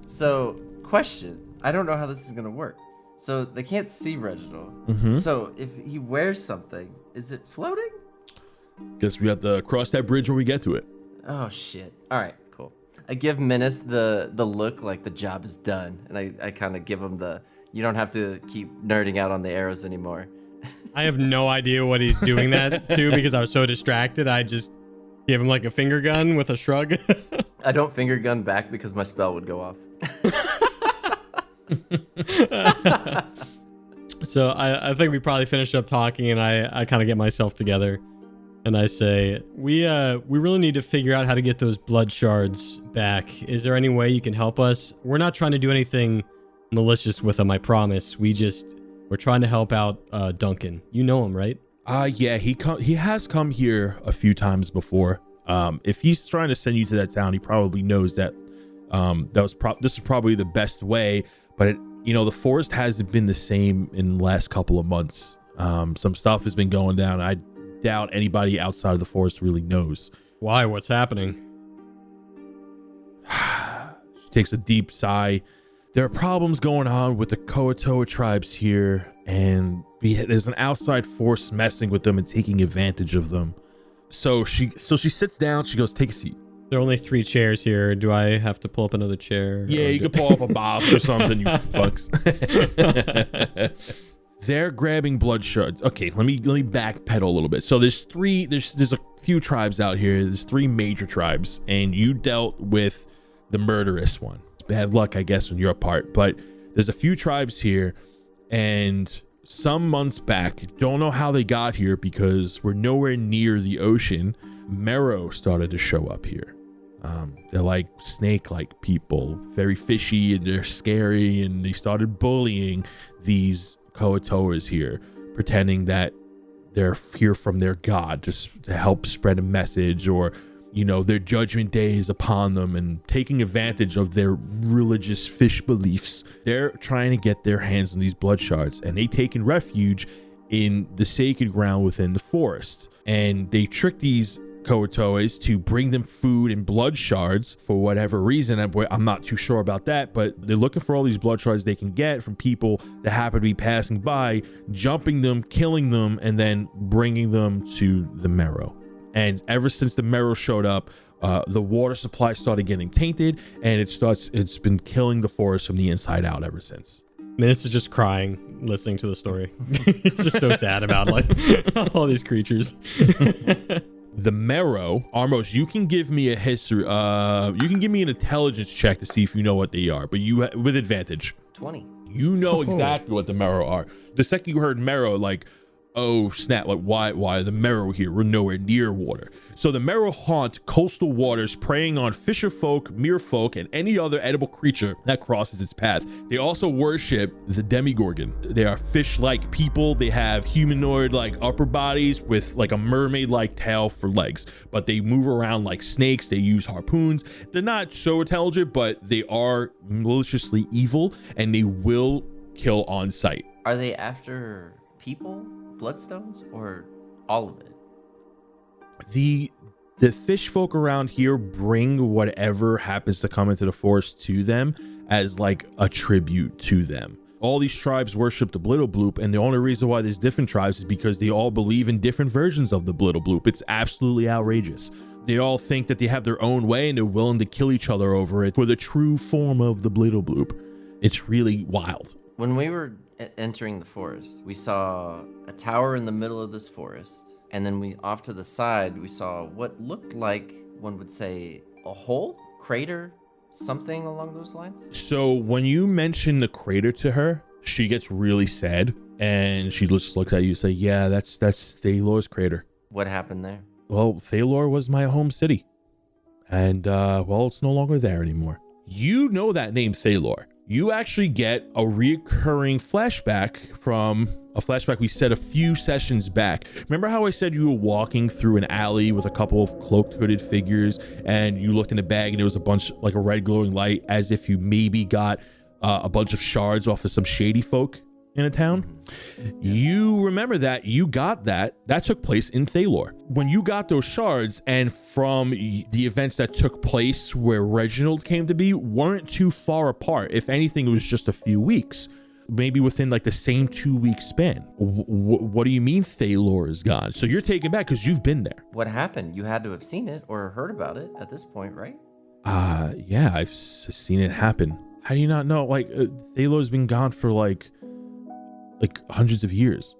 So, question. I don't know how this is gonna work. So they can't see Reginald. Mm-hmm. So if he wears something, is it floating? Guess we have to cross that bridge when we get to it. Oh shit. All right, cool. I give Menace the look like the job is done, and I kind of give him the you don't have to keep nerding out on the arrows anymore. I have no idea what he's doing that to because I was so distracted. I just give him like a finger gun with a shrug. I don't finger gun back because my spell would go off. So I think we probably finish up talking, and I kind of get myself together, and I say, we really need to figure out how to get those blood shards back. Is there any way you can help us? We're not trying to do anything malicious with them, I promise. We're trying to help out Duncan. You know him, right? Yeah, he has come here a few times before. If he's trying to send you to that town, he probably knows that this is probably the best way, but the forest hasn't been the same in the last couple of months. Some stuff has been going down. I doubt anybody outside of the forest really knows. Why? What's happening? She takes a deep sigh. There are problems going on with the Koatoa tribes here, and there's an outside force messing with them and taking advantage of them. So she sits down. She goes, take a seat. There are only 3 chairs here. Do I have to pull up another chair? Yeah, you could pull up a box or something, you fucks. They're grabbing blood shards. Okay, let me backpedal a little bit. So there's a few tribes out here. There's 3 major tribes, and you dealt with the murderous one. It's bad luck, I guess, on your part, but there's a few tribes here, and some months back, don't know how they got here because we're nowhere near the ocean. Marrow started to show up here. They're like snake-like people, very fishy, and they're scary, and they started bullying these Koatoas here, pretending that they're here from their god just to help spread a message, or their judgment day is upon them, and taking advantage of their religious fish beliefs. They're trying to get their hands on these blood shards, and they taken refuge in the sacred ground within the forest, and they trick these Koatoas to bring them food and blood shards for whatever reason. I'm not too sure about that, but they're looking for all these blood shards they can get from people that happen to be passing by, jumping them, killing them, and then bringing them to the Marrow. And ever since the Marrow showed up, the water supply started getting tainted, and it's been killing the forest from the inside out ever since. Menace is just crying, listening to the story. He's just so sad about like all these creatures. The marrow, Armos, you can give me a history. You can give me an intelligence check to see if you know what they are, but you with advantage. 20. You know exactly what the marrow are. The second you heard marrow, like, oh snap, like why the marrow here? We're nowhere near water. So the marrow haunt coastal waters, preying on fisher folk, mere folk, and any other edible creature that crosses its path. They also worship the demigorgon. They are fish-like people. They have humanoid-like upper bodies with like a mermaid-like tail for legs, but they move around like snakes. They use harpoons. They're not so intelligent, but they are maliciously evil, and they will kill on sight. Are they after people? Bloodstones, or all of it? The fish folk around here bring whatever happens to come into the forest to them as like a tribute to them. All these tribes worship the Blittle Bloop, and the only reason why there's different tribes is because they all believe in different versions of the Blittle Bloop. It's absolutely outrageous. They all think that they have their own way, and they're willing to kill each other over it for the true form of the Blittle Bloop. It's really wild. When we were entering the forest, we saw a tower in the middle of this forest, and then we off to the side we saw what looked like, one would say, a hole, crater, something along those lines. So when you mention the crater to her, she gets really sad, and she just looks at you and say, yeah, that's Thalor's crater. What happened there? Well, Thalor was my home city, and well, it's no longer there anymore. You know that name, Thalor. You actually get a reoccurring flashback from a flashback we said a few sessions back. Remember how I said you were walking through an alley with a couple of cloaked hooded figures, and you looked in a bag and there was a bunch, like a red glowing light, as if you maybe got a bunch of shards off of some shady folk in a town? You remember that you got that took place in Thalor. When you got those shards, and from the events that took place where Reginald came to be, weren't too far apart. If anything, it was just a few weeks, maybe within like the same 2-week span. What do you mean Thalor is gone? So you're taken back because you've been there. What happened? You had to have seen it or heard about it at this point, right? Yeah, I've seen it happen. How do you not know? Like, Thalor's been gone for like hundreds of years.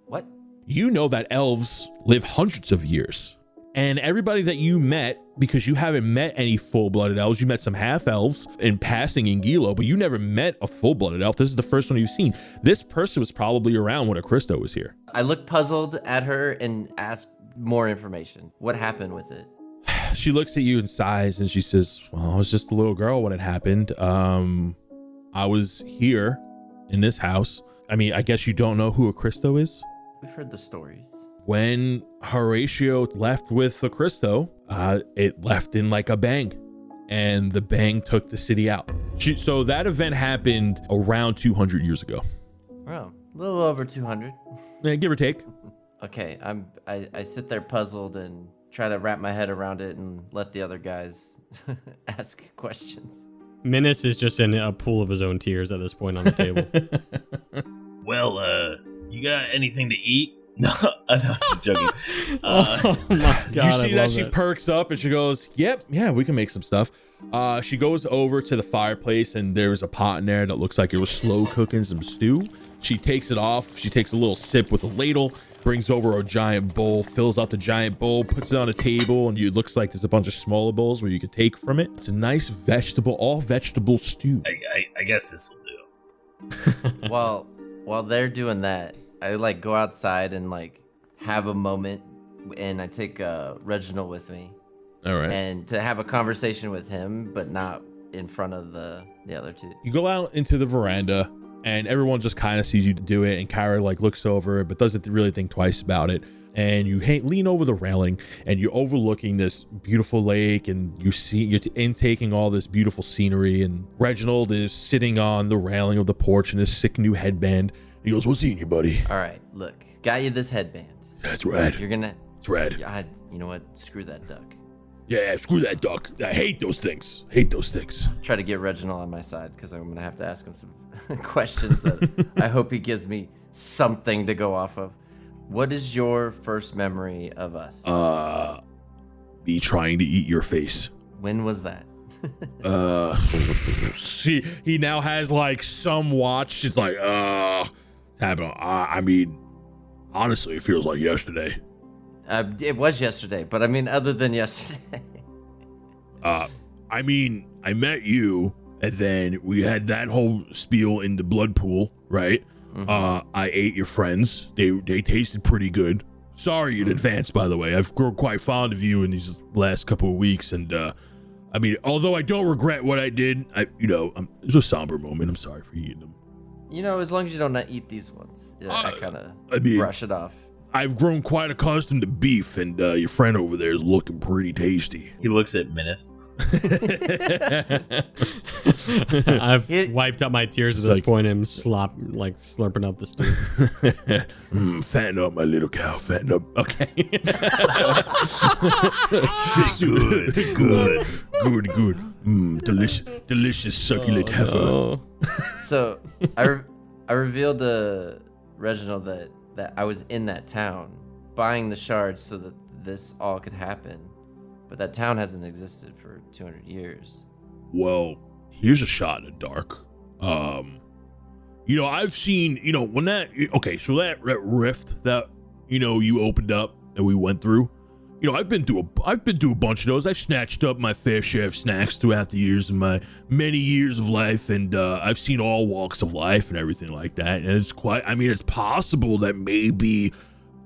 What? You know that elves live hundreds of years. And everybody that you met, because you haven't met any full-blooded elves, you met some half-elves in passing in Gilo, but you never met a full-blooded elf. This is the first one you've seen. This person was probably around when Acristo was here. I looked puzzled at her and asked more information. What happened with it? She looks at you and sighs, and she says, well, I was just a little girl when it happened. I was here in this house. I mean, I guess you don't know who Acristo is? We've heard the stories. When Horatio left with Acristo, it left in like a bang, and the bang took the city out. So that event happened around 200 years ago. Oh, a little over 200. Yeah, give or take. Okay, I sit there puzzled and try to wrap my head around it and let the other guys ask questions. Minus is just in a pool of his own tears at this point on the table. Well, you got anything to eat? No, I'm just joking. Oh my God, you see I that love she it. perks up and she goes, yep, yeah, we can make some stuff. She goes over to the fireplace, and there's a pot in there that looks like it was slow cooking some stew. She takes it off. She takes a little sip with a ladle, brings over a giant bowl, fills out the giant bowl, puts it on a table, and it looks like there's a bunch of smaller bowls where you can take from it. It's a nice all vegetable stew. I guess this will do. While they're doing that, I like go outside and like have a moment, and I take Reginald with me. All right. And to have a conversation with him, but not in front of the other two. You go out into the veranda, and everyone just kind of sees you do it, and Kyra like looks over it, but doesn't really think twice about it. And you lean over the railing, and you're overlooking this beautiful lake, and you're intaking all this beautiful scenery. And Reginald is sitting on the railing of the porch in his sick new headband. He goes, "What's eating you, buddy?" All right, look, got you this headband. That's rad. You're gonna. It's rad. You know what? Screw that duck. Yeah, screw that duck. I hate those things. Try to get Reginald on my side, because I'm gonna have to ask him some questions that I hope he gives me something to go off of. What is your first memory of us? Me trying to eat your face. When was that? He now has like some watch. It's like, happened. I mean, honestly, it feels like yesterday. It was yesterday, but I mean, other than yesterday. I mean, I met you, and then we had that whole spiel in the blood pool, right? I ate your friends. They tasted pretty good. Sorry in advance, by the way. I've grown quite fond of you in these last couple of weeks, and I mean, although I don't regret what I did, it was a somber moment. I'm sorry for eating them. As long as you don't eat these ones, I kind of brush it off. I've grown quite accustomed to beef, and your friend over there is looking pretty tasty. He looks at Menace. I've wiped up my tears at this point and slurping up the stew. Fatten up, my little cow. Fatten up. Okay. Good. Delicious, succulent heifer. So I revealed to Reginald that I was in that town buying the shards so that this all could happen. But that town hasn't existed for 200 years. Well, here's a shot in the dark. I've seen, when so that rift that, you opened up and we went through, I've been through a bunch of those. I've snatched up my fair share of snacks throughout the years of my many years of life, and I've seen all walks of life and everything like that. And it's it's possible that maybe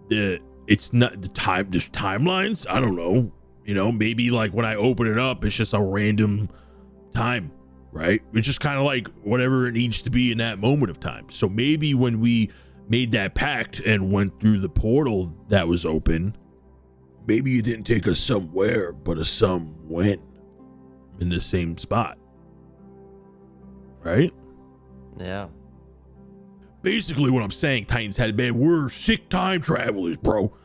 it's not there's timelines. I don't know. Maybe like when I open it up, it's just a random time, right? It's just kind of like whatever it needs to be in that moment of time. So maybe when we made that pact and went through the portal that was open, maybe you didn't take us somewhere, but a somewhen in the same spot, right? Yeah. Basically what I'm saying, Titans Head, man, we're sick time travelers, bro.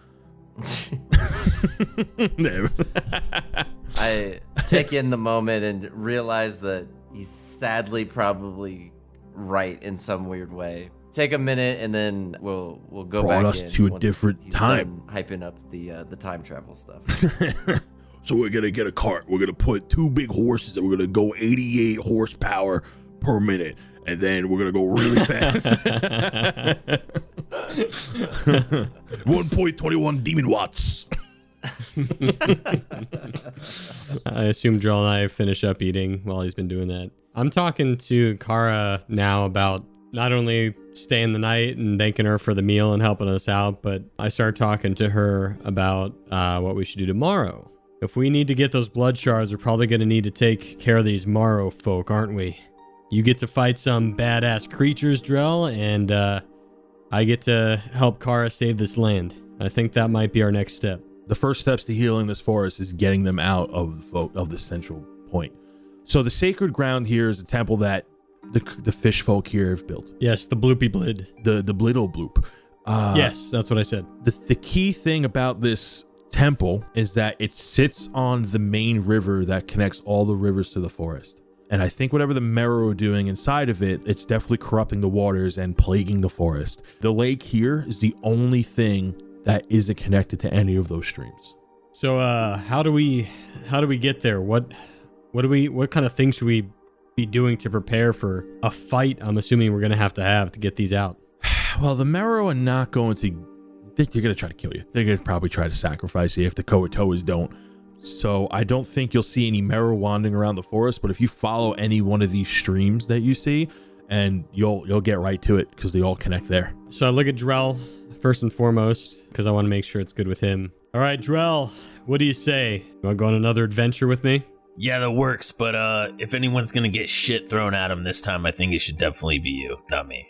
I take in the moment and realize that he's sadly probably right in some weird way. Take a minute and then we'll go Brought back us in to a once different he's time. done hyping up the time travel stuff. So we're gonna get a cart. We're gonna put 2 big horses and we're gonna go 88 horsepower per minute, and then we're gonna go really fast. 1.21 demon watts. I assume Joel and I finish up eating while he's been doing that. I'm talking to Kara now about not only staying the night and thanking her for the meal and helping us out, but I start talking to her about what we should do tomorrow. If we need to get those blood shards, we're probably going to need to take care of these Morrow folk, aren't we? You get to fight some badass creatures, Drell, and I get to help Kara save this land. I think that might be our next step. The first steps to healing this forest is getting them out of the central point. So the sacred ground here is a temple that the fish folk here have built. Yes, the bloopy blid. The blittle bloop. Yes, that's what I said. The key thing about this temple is that it sits on the main river that connects all the rivers to the forest. And I think whatever the Merrow are doing inside of it, it's definitely corrupting the waters and plaguing the forest. The lake here is the only thing that isn't connected to any of those streams. So how do we get there? What kind of things should we be doing to prepare for a fight? I'm assuming we're gonna have to get these out. Well, the Merrow are not going to. They're gonna try to kill you. They're gonna probably try to sacrifice you if the Koatoas don't. So I don't think you'll see any Merrow wandering around the forest. But if you follow any one of these streams that you see, and you'll get right to it because they all connect there. So I look at Drell first and foremost because I want to make sure it's good with him. All right, Drell, what do you say? You want to go on another adventure with me? Yeah, that works, but if anyone's gonna get shit thrown at him this time, I think it should definitely be you, not me.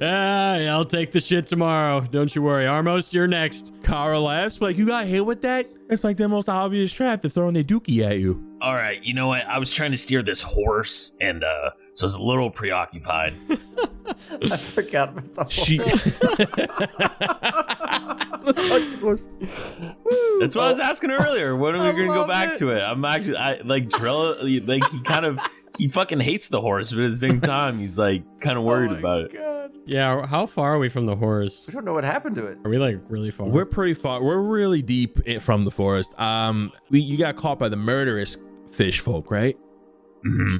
I'll take the shit tomorrow. Don't you worry. Armos, you're next. Kara laughs, like, you got hit with that? It's like the most obvious trap. They're throwing their dookie at you. All right, you know what? I was trying to steer this horse, and so I was a little preoccupied. I forgot about the That's what I was asking earlier. When are we going to go back to it? I'm actually, Drell, like he fucking hates the horse, but at the same time, he's like kind of worried about it. God. Yeah, how far are we from the horse? We don't know what happened to it. Are we like really far? We're pretty far. We're really deep from the forest. You got caught by the murderous fish folk, right? Mm-hmm.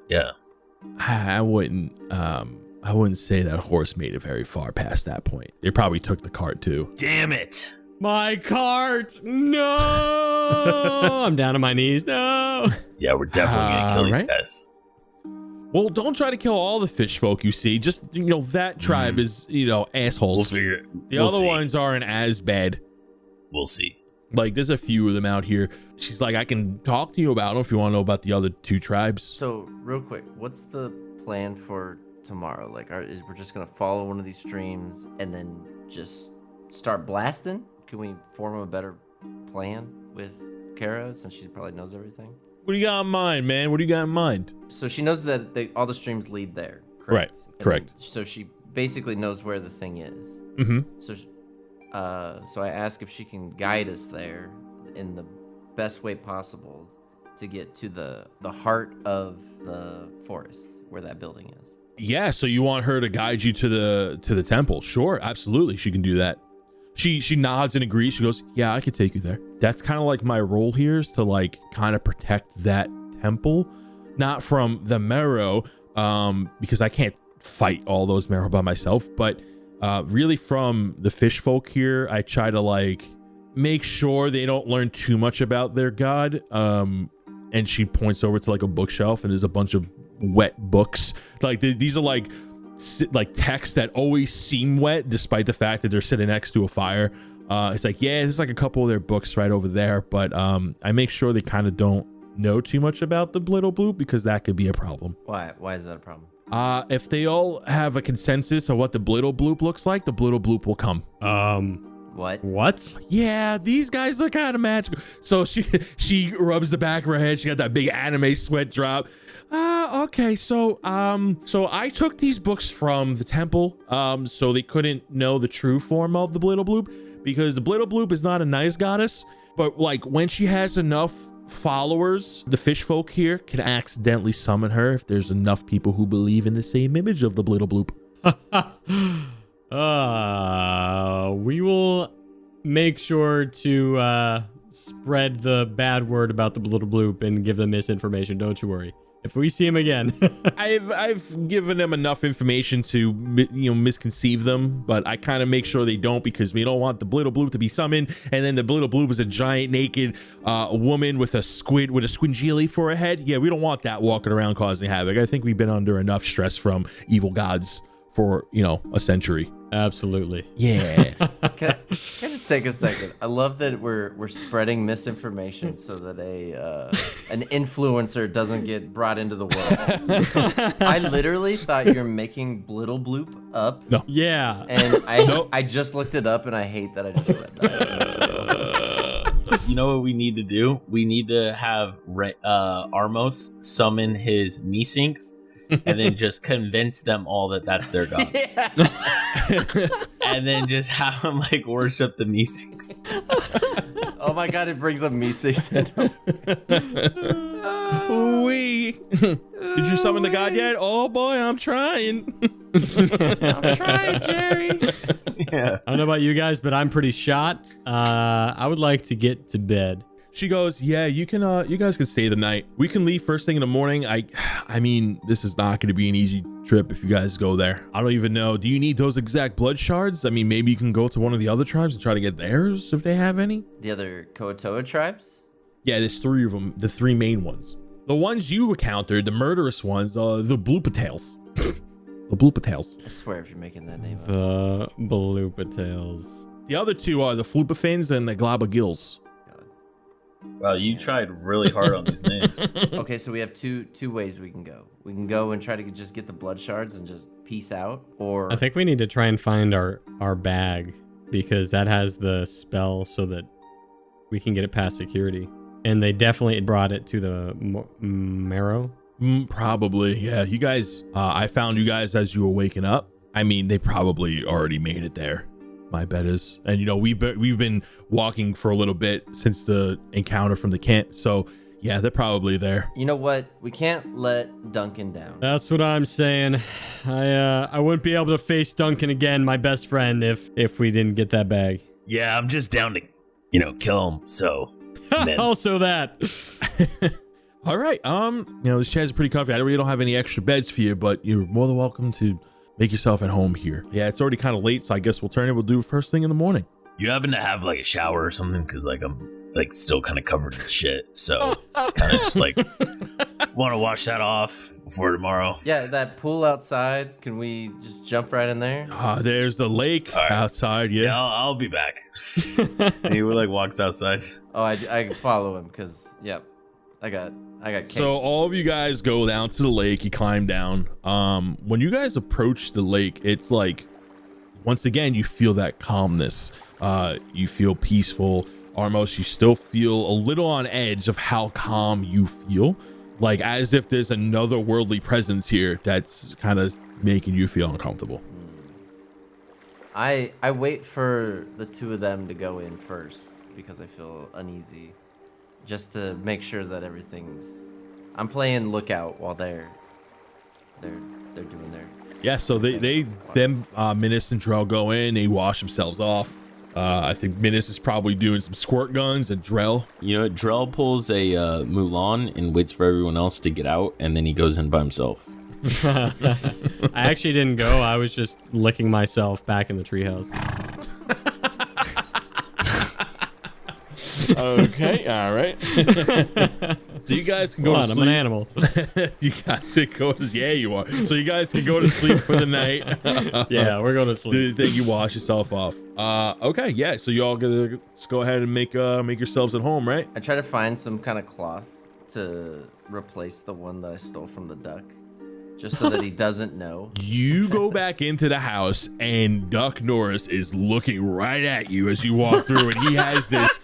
Yeah. I wouldn't I wouldn't say that horse made it very far past that point. They probably took the cart too. Damn it. My cart! No! I'm down on my knees. No! Yeah, we're definitely gonna kill these right. guys. Well, don't try to kill all the fish folk you see. Just, that tribe is, assholes. The we'll other see. ones aren't as bad. We'll see. Like, there's a few of them out here. She's like, I can talk to you about them if you want to know about the other two tribes. So, real quick, what's the plan for tomorrow? Like, we're just gonna follow one of these streams and then just start blasting? Can we form a better plan with Kara since she probably knows everything? What do you got in mind, man? What do you got in mind? So she knows that all the streams lead there, Right, correct? And correct. then- so she basically knows where the thing is. Mm-hmm. So I ask if she can guide us there in the best way possible to get to the heart of the forest where that building is. Yeah, so you want her to guide you to the temple? Sure, absolutely, she can do that. She nods and agrees. She goes, yeah, I could take you there. That's kind of like my role here, is to like kind of protect that temple, not from the marrow, because I can't fight all those marrow by myself, but really from the fish folk here. I try to like make sure they don't learn too much about their god. And she points over to like a bookshelf, and there's a bunch of wet books. Like these are like texts that always seem wet despite the fact that they're sitting next to a fire. It's like, yeah, there's like a couple of their books right over there, but I make sure they kind of don't know too much about the Blittle Bloop, because that could be a problem. Why is that a problem? If they all have a consensus of what the Blittle Bloop looks like, the Blittle Bloop will come. What? Yeah, these guys are kind of magical. So she rubs the back of her head. She got that big anime sweat drop. Okay, so I took these books from the temple, so they couldn't know the true form of the Blittle Bloop, because the Blittle Bloop is not a nice goddess, but like when she has enough followers, the fish folk here can accidentally summon her if there's enough people who believe in the same image of the Blittle Bloop. We will make sure to spread the bad word about the Blittle Bloop and give them misinformation. Don't you worry. If we see him again, I've given them enough information to misconceive them, but I kind of make sure they don't, because we don't want the Blittle Bloop to be summoned, and then the Blittle Bloop is a giant naked woman with a squingeely for a head. Yeah, we don't want that walking around causing havoc. I think we've been under enough stress from evil gods for a century. absolutely. Yeah. Can I just take a second? I love that we're spreading misinformation so that an influencer doesn't get brought into the world. I literally thought you were making Blittle Bloop up. No. Yeah. And I just looked it up, and I hate that I just read that. You know what we need to do? We need to have Armos summon his Meesinks, and then just convince them all that that's their god. And then just have them like worship the Meesinks. Oh my god, it brings up me 6. Wee. Did you summon the god yet? Oh boy, I'm trying. I'm trying, Jerry. Yeah. I don't know about you guys, but I'm pretty shot. I would like to get to bed. She goes, yeah, you guys can stay the night. We can leave first thing in the morning. I mean, this is not going to be an easy trip if you guys go there. I don't even know. Do you need those exact blood shards? I mean, maybe you can go to one of the other tribes and try to get theirs if they have any. The other Koatoa tribes? Yeah, there's 3 of them. The 3 main ones. The ones you encountered, the murderous ones, the Bloopatails. The Bloopatails. I swear if you're making that name up. The Bloopatails. The other 2 are the Floopafins and the Globagills. Wow, you tried really hard on these names. Okay, so we have two ways we can go. We can go and try to just get the blood shards and just peace out, or I think we need to try and find our bag, because that has the spell so that we can get it past security. And they definitely brought it to the marrow. Probably, yeah. You guys, I found you guys as you were waking up. I mean, they probably already made it there. My bet is, and we've been walking for a little bit since the encounter from the camp. So yeah, they're probably there. You know what? We can't let Duncan down. That's what I'm saying. I wouldn't be able to face Duncan again, my best friend, if we didn't get that bag. Yeah, I'm just down to, kill him. So then- also that. All right. This chair's pretty comfy. I really don't have any extra beds for you, but you're more than welcome to make yourself at home here. Yeah, it's already kind of late, so I guess we'll do first thing in the morning. You happen to have like a shower or something? Because like I'm like still kind of covered in shit, so kind of just like want to wash that off before tomorrow. Yeah, that pool outside. Can we just jump right in there? There's the lake outside. Yeah, Yeah. I'll be back. And he like walks outside. Oh, I follow him because I got cakes. So all of you guys go down to the lake. You climb down. When you guys approach the lake, it's like once again you feel that calmness. You feel peaceful. Armos, you still feel a little on edge of how calm you feel, like as if there's another worldly presence here that's kind of making you feel uncomfortable. I wait for the two of them to go in first because I feel uneasy, just to make sure that everything's. I'm playing lookout while they're doing their. Yeah, so Minas and Drell go in. They wash themselves off. I think Minas is probably doing some squirt guns, and Drell. You know what? Drell pulls a Mulan and waits for everyone else to get out, and then he goes in by himself. I actually didn't go. I was just licking myself back in the treehouse. Okay, all right. So you guys can go to sleep. I'm an animal. You guys can go to, yeah, you are. So you guys can go to sleep for the night. Yeah, we're going to sleep. Then you wash yourself off. Okay, yeah. So you all gonna just go ahead and make yourselves at home, right? I try to find some kind of cloth to replace the one that I stole from the duck, just so that he doesn't know. You go back into the house, and Duck Norris is looking right at you as you walk through, and he has this.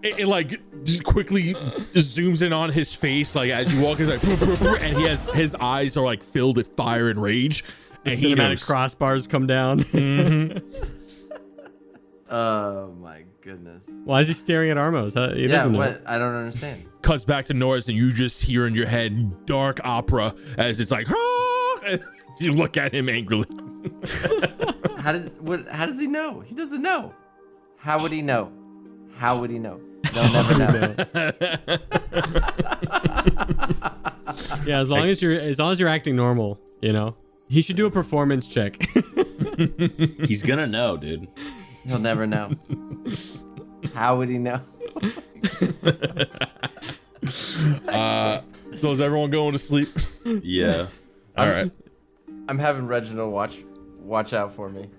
It like just quickly zooms in on his face, like as you walk in, like, and he has his eyes are like filled with fire and rage. And The cinematic crossbars come down. Mm-hmm. Oh my goodness. Why is he staring at Armos? He Yeah, doesn't know. what? I don't understand. Cuts back to Norris, and you just hear in your head dark opera as it's like, and you look at him angrily. How does he know? He doesn't know. How would he know? How would he know? They'll never know. Yeah, as long as you're acting normal, you know. He should do a performance check. He's gonna know, dude. He'll never know. How would he know? So is everyone going to sleep? Yeah. All right. I'm having Reginald watch out for me.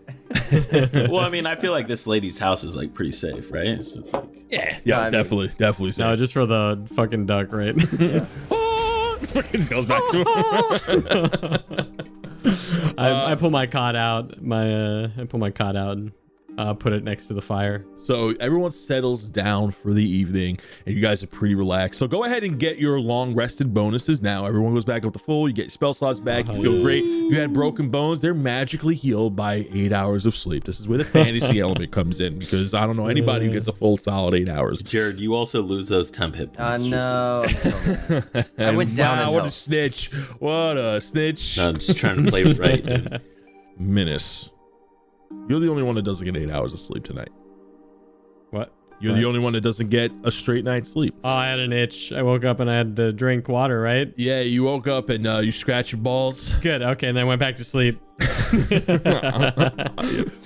Well, I mean, I feel like this lady's house is like pretty safe, right? So it's like, Yeah, I mean- definitely. So. No, just for the fucking duck, right? Fucking goes back to him. I pull my cot out. I pull my cot out and put it next to the fire. So everyone settles down for the evening, and you guys are pretty relaxed. So go ahead and get your long rested bonuses now. Everyone goes back up to full. You get your spell slots back. You feel great. If you had broken bones, they're magically healed by 8 hours of sleep. This is where the fantasy element comes in, because I don't know anybody who gets a full solid 8 hours. Jared, you also lose those temp hit points. No, I'm so mad. I went down in Wow, what a health. snitch. What a snitch. No, I'm just trying to play it right, dude. Minas, you're the only one that doesn't get 8 hours of sleep tonight. What? You're the only one that doesn't get a straight night's sleep. Oh, I had an itch. I woke up and I had to drink water, right? Yeah, you woke up and you scratch your balls. Good. Okay, and then I went back to sleep.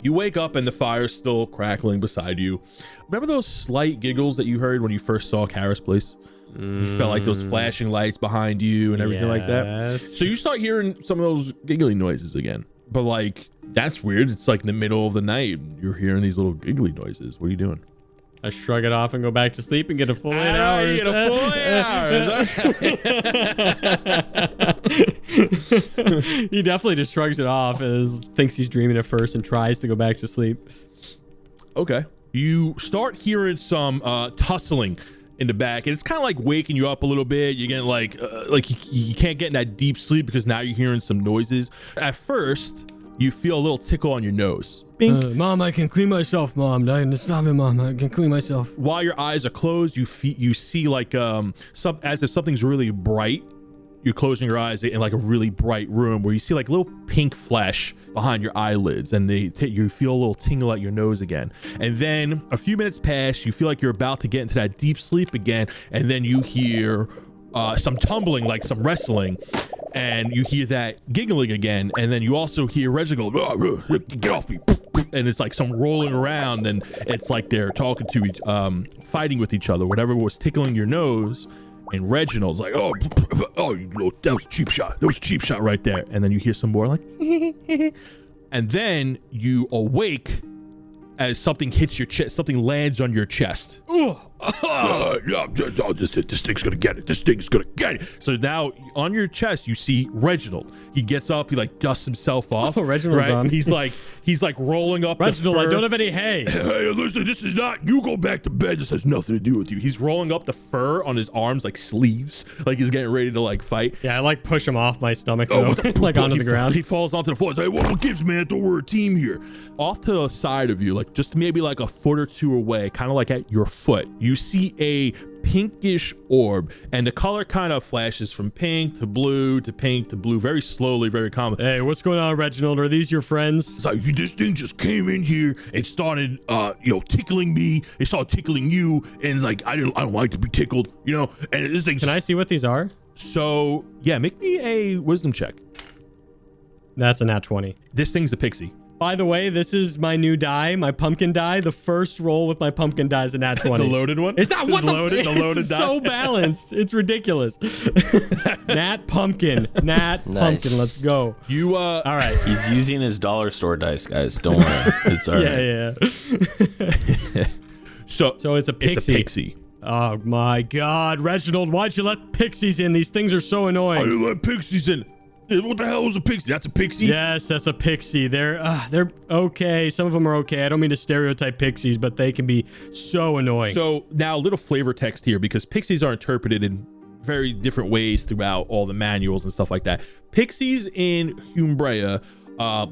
You wake up and the fire's still crackling beside you. Remember those slight giggles that you heard when you first saw Kara's place? You felt like those flashing lights behind you and everything like that. Yes. So you start hearing some of those giggly noises again. But like, that's weird. It's like in the middle of the night. You're hearing these little giggly noises. What are you doing? I shrug it off and go back to sleep and get a full 8 hours. You get a full 8 hours. He definitely just shrugs it off and thinks he's dreaming at first and tries to go back to sleep. Okay. You start hearing some tussling in the back, and it's kind of like waking you up a little bit. You're getting like you can't get in that deep sleep because now you're hearing some noises. At first, you feel a little tickle on your nose. Bink. Mom, I can clean myself, Mom. Stop it, Mom. I can clean myself. While your eyes are closed, you see like as if something's really bright. You're closing your eyes in like a really bright room where you see like little pink flash behind your eyelids, and you feel a little tingle at your nose again. And then a few minutes pass, you feel like you're about to get into that deep sleep again, and then you hear some tumbling, like some wrestling, and you hear that giggling again, and then you also hear Reginald go, get off me, and it's like some rolling around, and it's like they're talking to each, fighting with each other, whatever was tickling your nose. And Reginald's like, oh, that was a cheap shot. That was a cheap shot right there. And then you hear some more like, and then you awake as something hits your chest, something lands on your chest. This thing's gonna get it. This thing's gonna get it. So now on your chest, you see Reginald. He gets up, he like dusts himself off. Oh, Reginald's on. He's like rolling up. Reginald, the fur. I don't have any hay. Hey, listen, this is not, you go back to bed. This has nothing to do with you. He's rolling up the fur on his arms like sleeves, like he's getting ready to like fight. Yeah, I like push him off my stomach though, like onto the ground. He falls onto the floor. He's like, what gives, man? I thought we're a team here. Off to the side of you, like just maybe like a foot or two away, kind of like at your foot, you see a pinkish orb, and the color kind of flashes from pink to blue to pink to blue, very slowly, very calm. Hey, what's going on, Reginald? Are these your friends? It's like, this thing just came in here and started, tickling me. It started tickling you, and like I don't like to be tickled, and this thing. Can I see what these are? So yeah, make me a wisdom check. That's a nat 20. This thing's a pixie. By the way, this is my new die, my pumpkin die. The first roll with my pumpkin die is a nat 20. The loaded one? It's not what the loaded it's die. so balanced. It's ridiculous. Nat pumpkin. Nat Nice. pumpkin. Let's go. You All right. He's using his dollar store dice, guys. Don't worry. It's all right. Yeah. so So it's a pixie. It's a pixie. Oh my God, Reginald, why'd you let pixies in? These things are so I annoying. didn't let pixies in. What the hell is a pixie? That's a pixie? Yes, that's a pixie. They're okay. Some of them are okay. I don't mean to stereotype pixies, but they can be so annoying. So now a little flavor text here, because pixies are interpreted in very different ways throughout all the manuals and stuff like that. Pixies in Humbrea,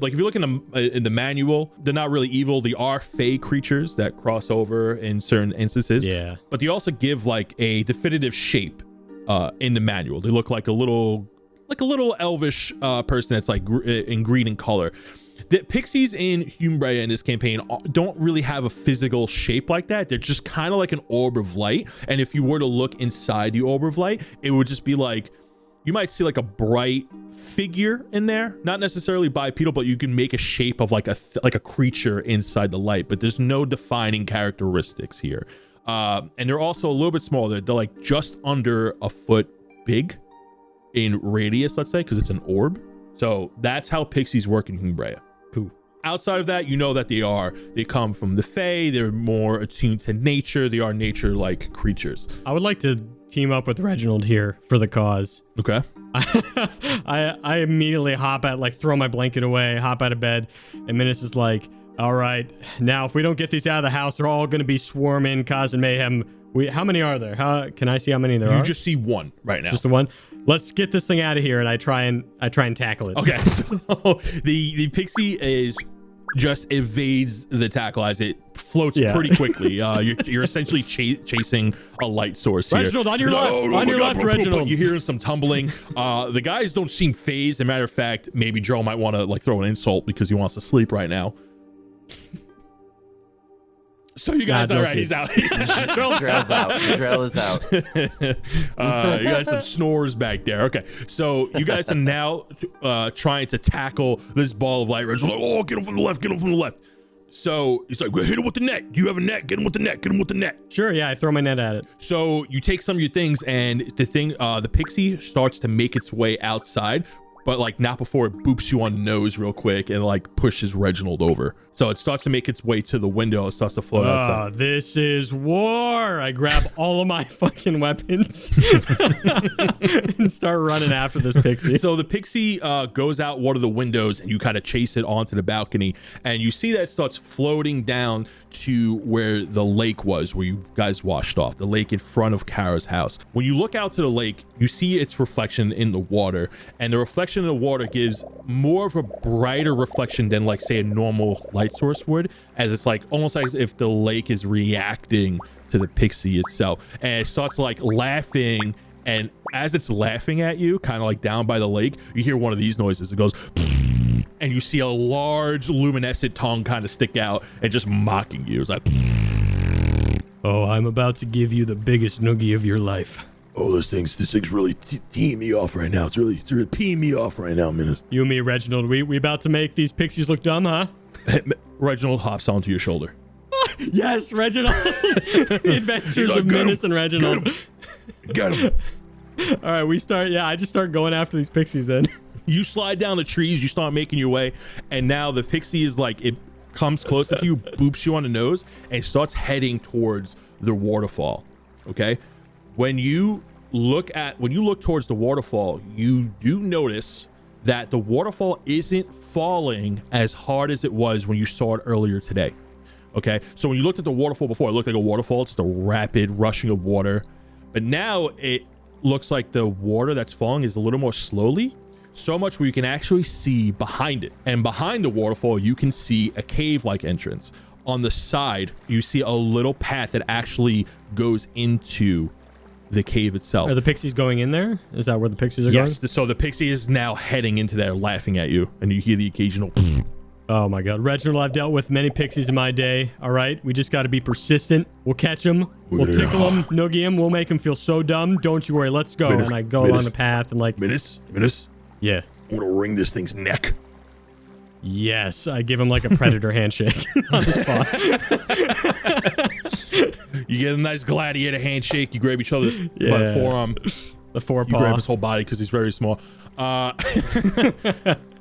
like if you look in the manual, they're not really evil. They are fey creatures that cross over in certain instances. Yeah. But they also give like a definitive shape in the manual. They look like a little elvish person that's like in green in color. The pixies in Humbrea in this campaign don't really have a physical shape like that. They're just kind of like an orb of light. And if you were to look inside the orb of light, it would just be like, you might see like a bright figure in there, not necessarily bipedal, but you can make a shape of like a creature inside the light. But there's no defining characteristics here. And they're also a little bit smaller. They're like just under a foot big in radius, let's say, because it's an orb. So that's how pixies work in Humbrea. Cool. Outside of that, you know that they come from the Fae. They're more attuned to nature. They are nature-like creatures. I would like to team up with Reginald here for the cause. Okay. I immediately throw my blanket away, hop out of bed, and Minus is like, all right, now if we don't get these out of the house, they're all going to be swarming, causing mayhem. How many are there? Can I see how many there are? You just see one right now. Just the one? Let's get this thing out of here, and I try and tackle it. Okay, so the pixie just evades the tackle as it floats pretty quickly. You're essentially chasing a light source here. Reginald, on your left. On your left, Reginald. You're hearing some tumbling. The guys don't seem phased. As a matter of fact, maybe Joe might want to like throw an insult because he wants to sleep right now. So you guys, all right, he's out. Drell's out. Drell is out. You guys some snores back there. Okay, so you guys are now trying to tackle this ball of light. Red's like, oh, get him from the left, get him from the left. So he's like, well, hit him with the net. Do you have a net? Get him with the net. Get him with the net. Sure, yeah, I throw my net at it. So you take some of your things, and the pixie starts to make its way outside, but like not before it boops you on the nose real quick and like pushes Reginald over. So it starts to make its way to the window. It starts to float outside. This is war. I grab all of my fucking weapons and start running after this pixie. So the pixie goes out one of the windows, and you kind of chase it onto the balcony, and you see that it starts floating down to where the lake was, where you guys washed off, the lake in front of Kara's house. When you look out to the lake, you see its reflection in the water, and the reflection in the water gives more of a brighter reflection than like say a normal light source would, as it's like almost as if the lake is reacting to the pixie itself, and it starts like laughing. And as it's laughing at you, kind of like down by the lake, you hear one of these noises. It goes, and you see a large luminescent tongue kind of stick out and just mocking you. It's like, oh, I'm about to give you the biggest noogie of your life. Oh, this thing's really teeing me off right now. It's really peeing me off right now, Minus. You and me, Reginald, we about to make these pixies look dumb, huh? Reginald hops onto your shoulder. Yes, Reginald. The adventures of Minus and Reginald. Get him. All right, I just start going after these pixies then. You slide down the trees, you start making your way, and now the pixie is like, it comes closer to you, boops you on the nose, and starts heading towards the waterfall. Okay? When you look towards the waterfall, you do notice that the waterfall isn't falling as hard as it was when you saw it earlier today. Okay? So when you looked at the waterfall before, it looked like a waterfall. It's the rapid rushing of water. But now it looks like the water that's falling is a little more slowly. So much where you can actually see behind it. And behind the waterfall, you can see a cave-like entrance. On the side, you see a little path that actually goes into the cave itself. Are the pixies going in there? Is that where the pixies are yes, going? so the pixie is now heading into there, laughing at you. And you hear the occasional... Oh my God. Reginald, I've dealt with many pixies in my day. All right. We just got to be persistent. We'll catch them. We'll tickle them, noogie them. We'll make them feel so dumb. Don't you worry. Let's go. And I go along the path and like... Minus. Yeah. I'm going to wring this thing's neck. Yes. I give him like a predator handshake on the spot. You get a nice gladiator handshake. You grab each other's forearm. The forepaw. You grab his whole body because he's very small.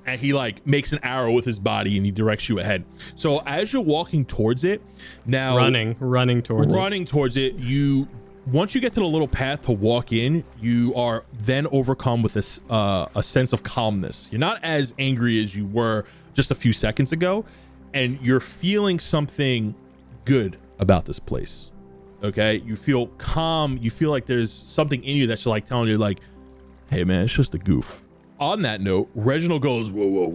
And he like makes an arrow with his body and he directs you ahead. So as you're walking towards it, now running towards it, you once you get to the little path to walk in, you are then overcome with this a sense of calmness. You're not as angry as you were just a few seconds ago, and you're feeling something good about this place. Okay, you feel calm. You feel like there's something in you that's like telling you like, hey man, it's just a goof. On that note, Reginald goes, whoa,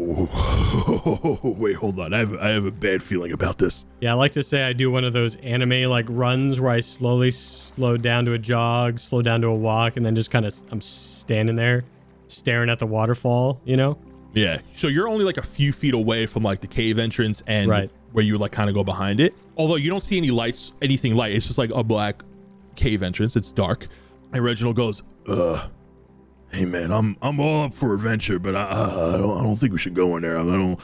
wait, hold on. I have a bad feeling about this. Yeah, I like to say I do one of those anime like runs where I slowly slow down to a jog, slow down to a walk, and then just kind of I'm standing there staring at the waterfall, you know? Yeah. So you're only like a few feet away from like the cave entrance and where you like kind of go behind it. Although you don't see any lights, anything light. It's just like a black cave entrance. It's dark. And Reginald goes, hey man, I'm all up for adventure, but I don't think we should go in there. I don't.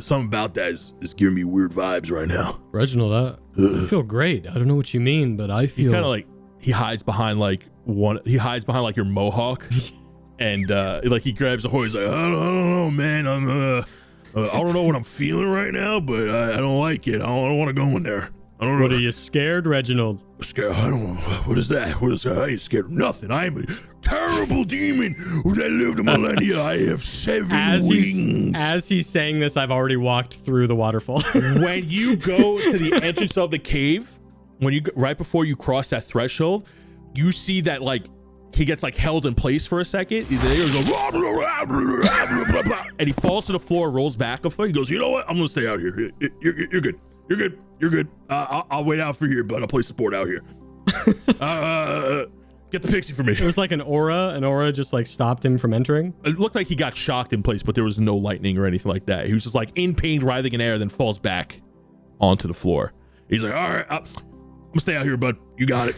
Something about that is giving me weird vibes right now. Reginald, I feel great. I don't know what you mean, but I feel. He kind of like he hides behind like your mohawk, and like he grabs a horse. He's like, I don't know, man. I don't know what I'm feeling right now, but I don't like it. I don't want to go in there. I don't know. What are you scared, Reginald? Scared? I don't know. What is that? I ain't scared of nothing. I am a terrible demon that lived a millennia. I have 7 wings. As he's saying this, I've already walked through the waterfall. When you go to the entrance of the cave, right before you cross that threshold, you see that like he gets like held in place for a second. He goes, and he falls to the floor, rolls back a foot. He goes, you know what? I'm gonna stay out here. You're good. You're good. I'll wait out for here, but I'll play support out here. Get the pixie for me. It was like an aura. An aura just like stopped him from entering. It looked like he got shocked in place, but there was no lightning or anything like that. He was just like in pain, writhing in air, then falls back onto the floor. He's like, all right, I'm gonna stay out here, bud. You got it.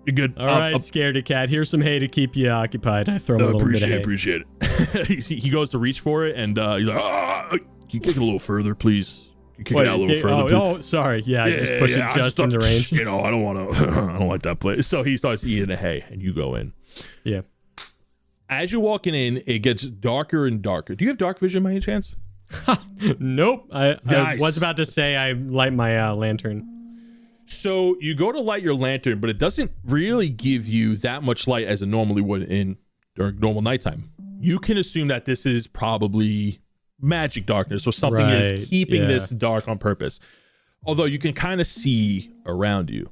You're good. All right, scaredy cat. Here's some hay to keep you occupied. I throw him a little bit of hay. Appreciate it. He goes to reach for it, and he's like, can you kick it a little further, please? Kick it out a little further. Oh, sorry. Yeah, just push it just into range. You know, I don't want to. I don't like that place. So he starts eating the hay, and you go in. Yeah. As you're walking in, it gets darker and darker. Do you have dark vision by any chance? Nope. I was about to say I light my lantern. So you go to light your lantern, but it doesn't really give you that much light as it normally would during normal nighttime. You can assume that this is probably magic darkness, or something is keeping this dark on purpose. Although you can kind of see around you.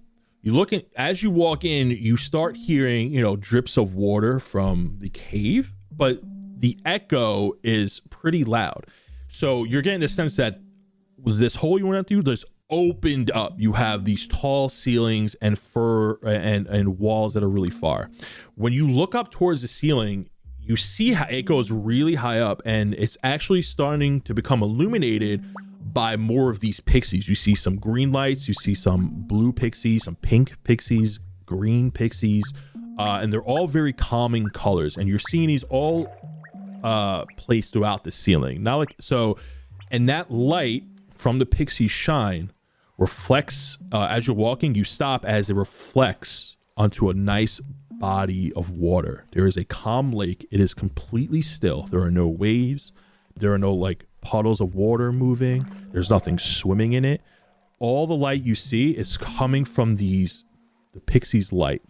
As you walk in, you start hearing, drips of water from the cave, but the echo is pretty loud. So you're getting the sense that this hole you went out through, there's opened up. You have these tall ceilings and and walls that are really far. When you look up towards the ceiling, you see how it goes really high up, and it's actually starting to become illuminated by more of these pixies. You see some green lights, you see some blue pixies, some pink pixies, green pixies, and they're all very calming colors. And you're seeing these all placed throughout the ceiling. Not like so, and that light from the pixie shine reflects as you're walking. You stop as it reflects onto a nice body of water. There is a calm lake. It is completely still. There are no waves. There are no like puddles of water moving. There's nothing swimming in it. All the light you see is coming from the pixie's light.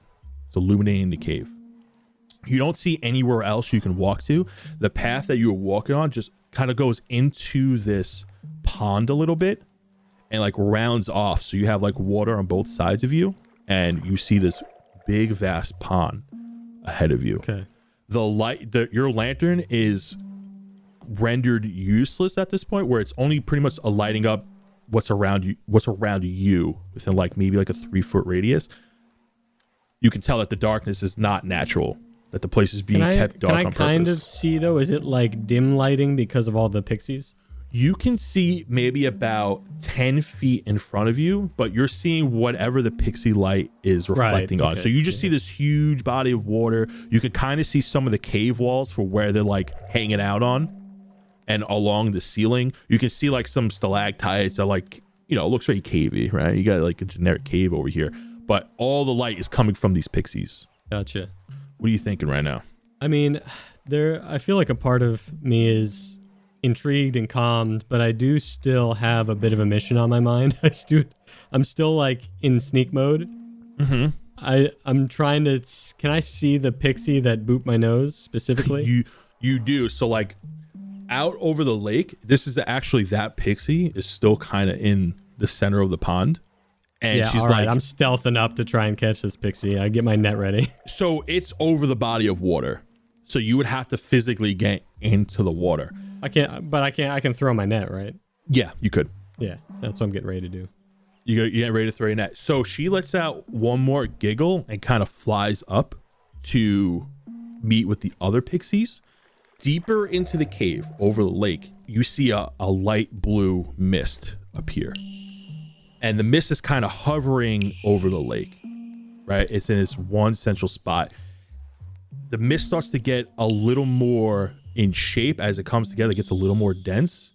It's illuminating the cave. You don't see anywhere else you can walk to. The path that you were walking on just kind of goes into this pond a little bit and like rounds off. So you have like water on both sides of you, and you see this big vast pond ahead of you. Okay. The light, your lantern is rendered useless at this point, where it's only pretty much lighting up what's around you within like maybe like a 3-foot radius. You can tell that the darkness is not natural, that the place is being kept dark on purpose. Can I kind of see though? Is it like dim lighting because of all the pixies? You can see maybe about 10 feet in front of you, but you're seeing whatever the pixie light is reflecting on. So you just see this huge body of water. You can kind of see some of the cave walls for where they're like hanging out on, and along the ceiling you can see like some stalactites that like, you know, it looks very cavey, right? You got like a generic cave over here, but all the light is coming from these pixies. Gotcha. What are you thinking right now? I mean, I feel like a part of me is intrigued and calmed, but I do still have a bit of a mission on my mind. I'm still like in sneak mode. I'm trying to. Can I see the pixie that booped my nose specifically? You do. So like out over the lake, this is actually that pixie is still kind of in the center of the pond. And yeah, she's all right, like, I'm stealthing up to try and catch this pixie. I get my net ready. So it's over the body of water. So you would have to physically get into the water. I can throw my net, right? Yeah, you could. Yeah, that's what I'm getting ready to do. You get ready to throw your net. So she lets out one more giggle and kind of flies up to meet with the other pixies. Deeper into the cave over the lake, you see a light blue mist appear. And the mist is kind of hovering over the lake, right? It's in its one central spot. The mist starts to get a little more in shape as it comes together. It gets a little more dense.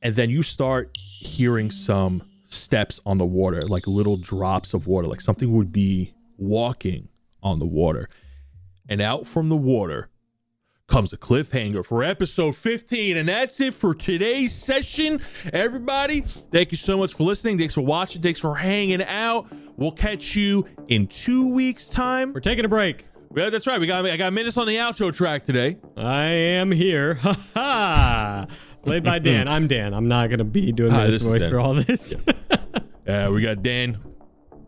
And then you start hearing some steps on the water, like little drops of water, like something would be walking on the water. And out from the water comes a cliffhanger for episode 15. And that's it for today's session. Everybody, thank you so much for listening. Thanks for watching. Thanks for hanging out. We'll catch you in 2 weeks' time. We're taking a break. Yeah, that's right. I got minutes on the outro track today. I am here. Ha ha. Played by Dan. I'm Dan. I'm not gonna be doing this voice for all this. Yeah. We got Dan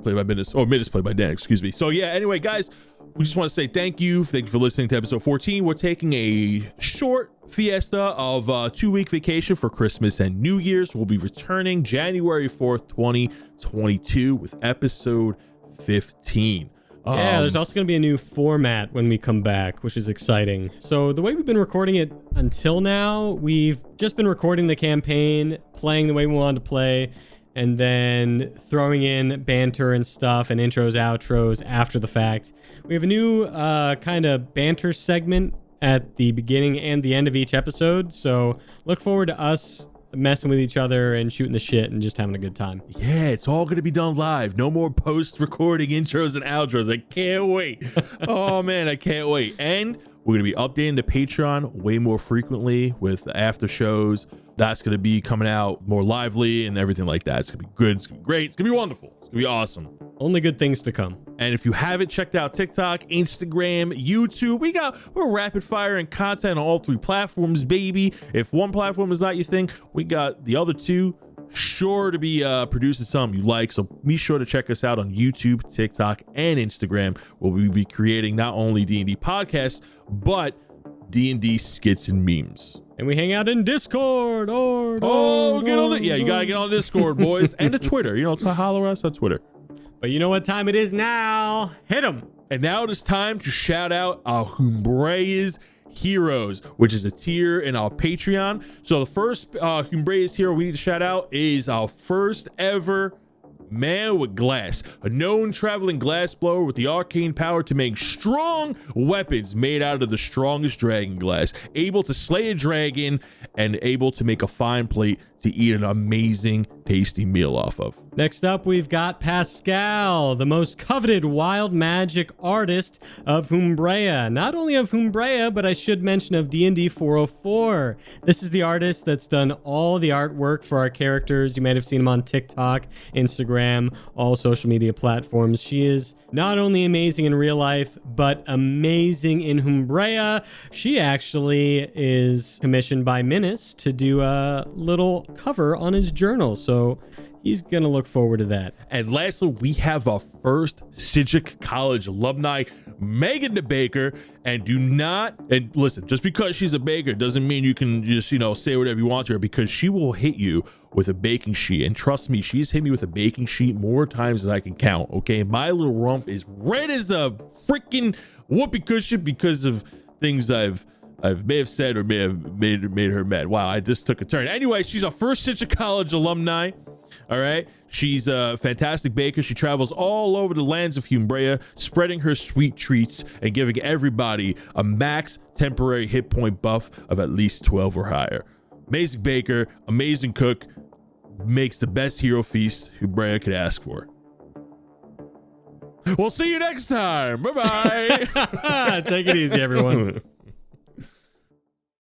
played by Minutes, or Minutes played by Dan, excuse me. So yeah, anyway, guys, we just want to say thank you for listening to episode 14. We're taking a short fiesta of 2-week vacation for Christmas and New Year's. We'll be returning January 4th, 2022 with episode 15. Yeah, there's also going to be a new format when we come back, which is exciting. So the way we've been recording it until now, we've just been recording the campaign, playing the way we wanted to play, and then throwing in banter and stuff and intros, outros after the fact. We have a new kind of banter segment at the beginning and the end of each episode. So look forward to us messing with each other and shooting the shit and just having a good time. Yeah, it's all going to be done live. No more post-recording intros and outros. I can't wait. Oh, man, I can't wait. And we're going to be updating the Patreon way more frequently with after shows. That's going to be coming out more lively and everything like that. It's going to be good. It's going to be great. It's going to be wonderful. It's going to be awesome. Only good things to come. And if you haven't checked out TikTok, Instagram, YouTube, we're rapid firing content on all 3 platforms, baby. If one platform is not your thing, we got the other 2 sure to be producing something you like. So be sure to check us out on YouTube, TikTok, and Instagram, where we'll be creating not only D&D podcasts, but D&D skits and memes. And we hang out in Discord. Get on it. Yeah, you got to get on Discord, boys. And the Twitter. You know, to holler us on Twitter. But you know what time it is now? Hit 'em. And now it is time to shout out our Humbrea's Heroes, which is a tier in our Patreon. So the first Humbrea's hero we need to shout out is our first ever Man with Glass, a known traveling glass blower with the arcane power to make strong weapons made out of the strongest dragon glass, able to slay a dragon and able to make a fine plate to eat an amazing, tasty meal off of. Next up, we've got Pascal, the most coveted wild magic artist of Humbrea. Not only of Humbrea, but I should mention of DND404. This is the artist that's done all the artwork for our characters. You might have seen him on TikTok, Instagram, all social media platforms. She is not only amazing in real life, but amazing in Humbrea. She actually is commissioned by Minas to do a little cover on his journal. So he's gonna look forward to that. And lastly, we have our first Sidgwick College alumni, Megan the Baker. And listen, just because she's a baker doesn't mean you can just, say whatever you want to her, because she will hit you with a baking sheet. And trust me, she's hit me with a baking sheet more times than I can count. Okay, my little rump is red as a freaking whoopee cushion because of things I may have said or may have made her mad. Wow, I just took a turn. Anyway, she's our first Sidgwick College alumni. All right. She's a fantastic baker. She travels all over the lands of Humbrea, spreading her sweet treats and giving everybody a max temporary hit point buff of at least 12 or higher. Amazing baker, amazing cook, makes the best hero feast Humbrea could ask for. We'll see you next time. Bye-bye. Take it easy, everyone.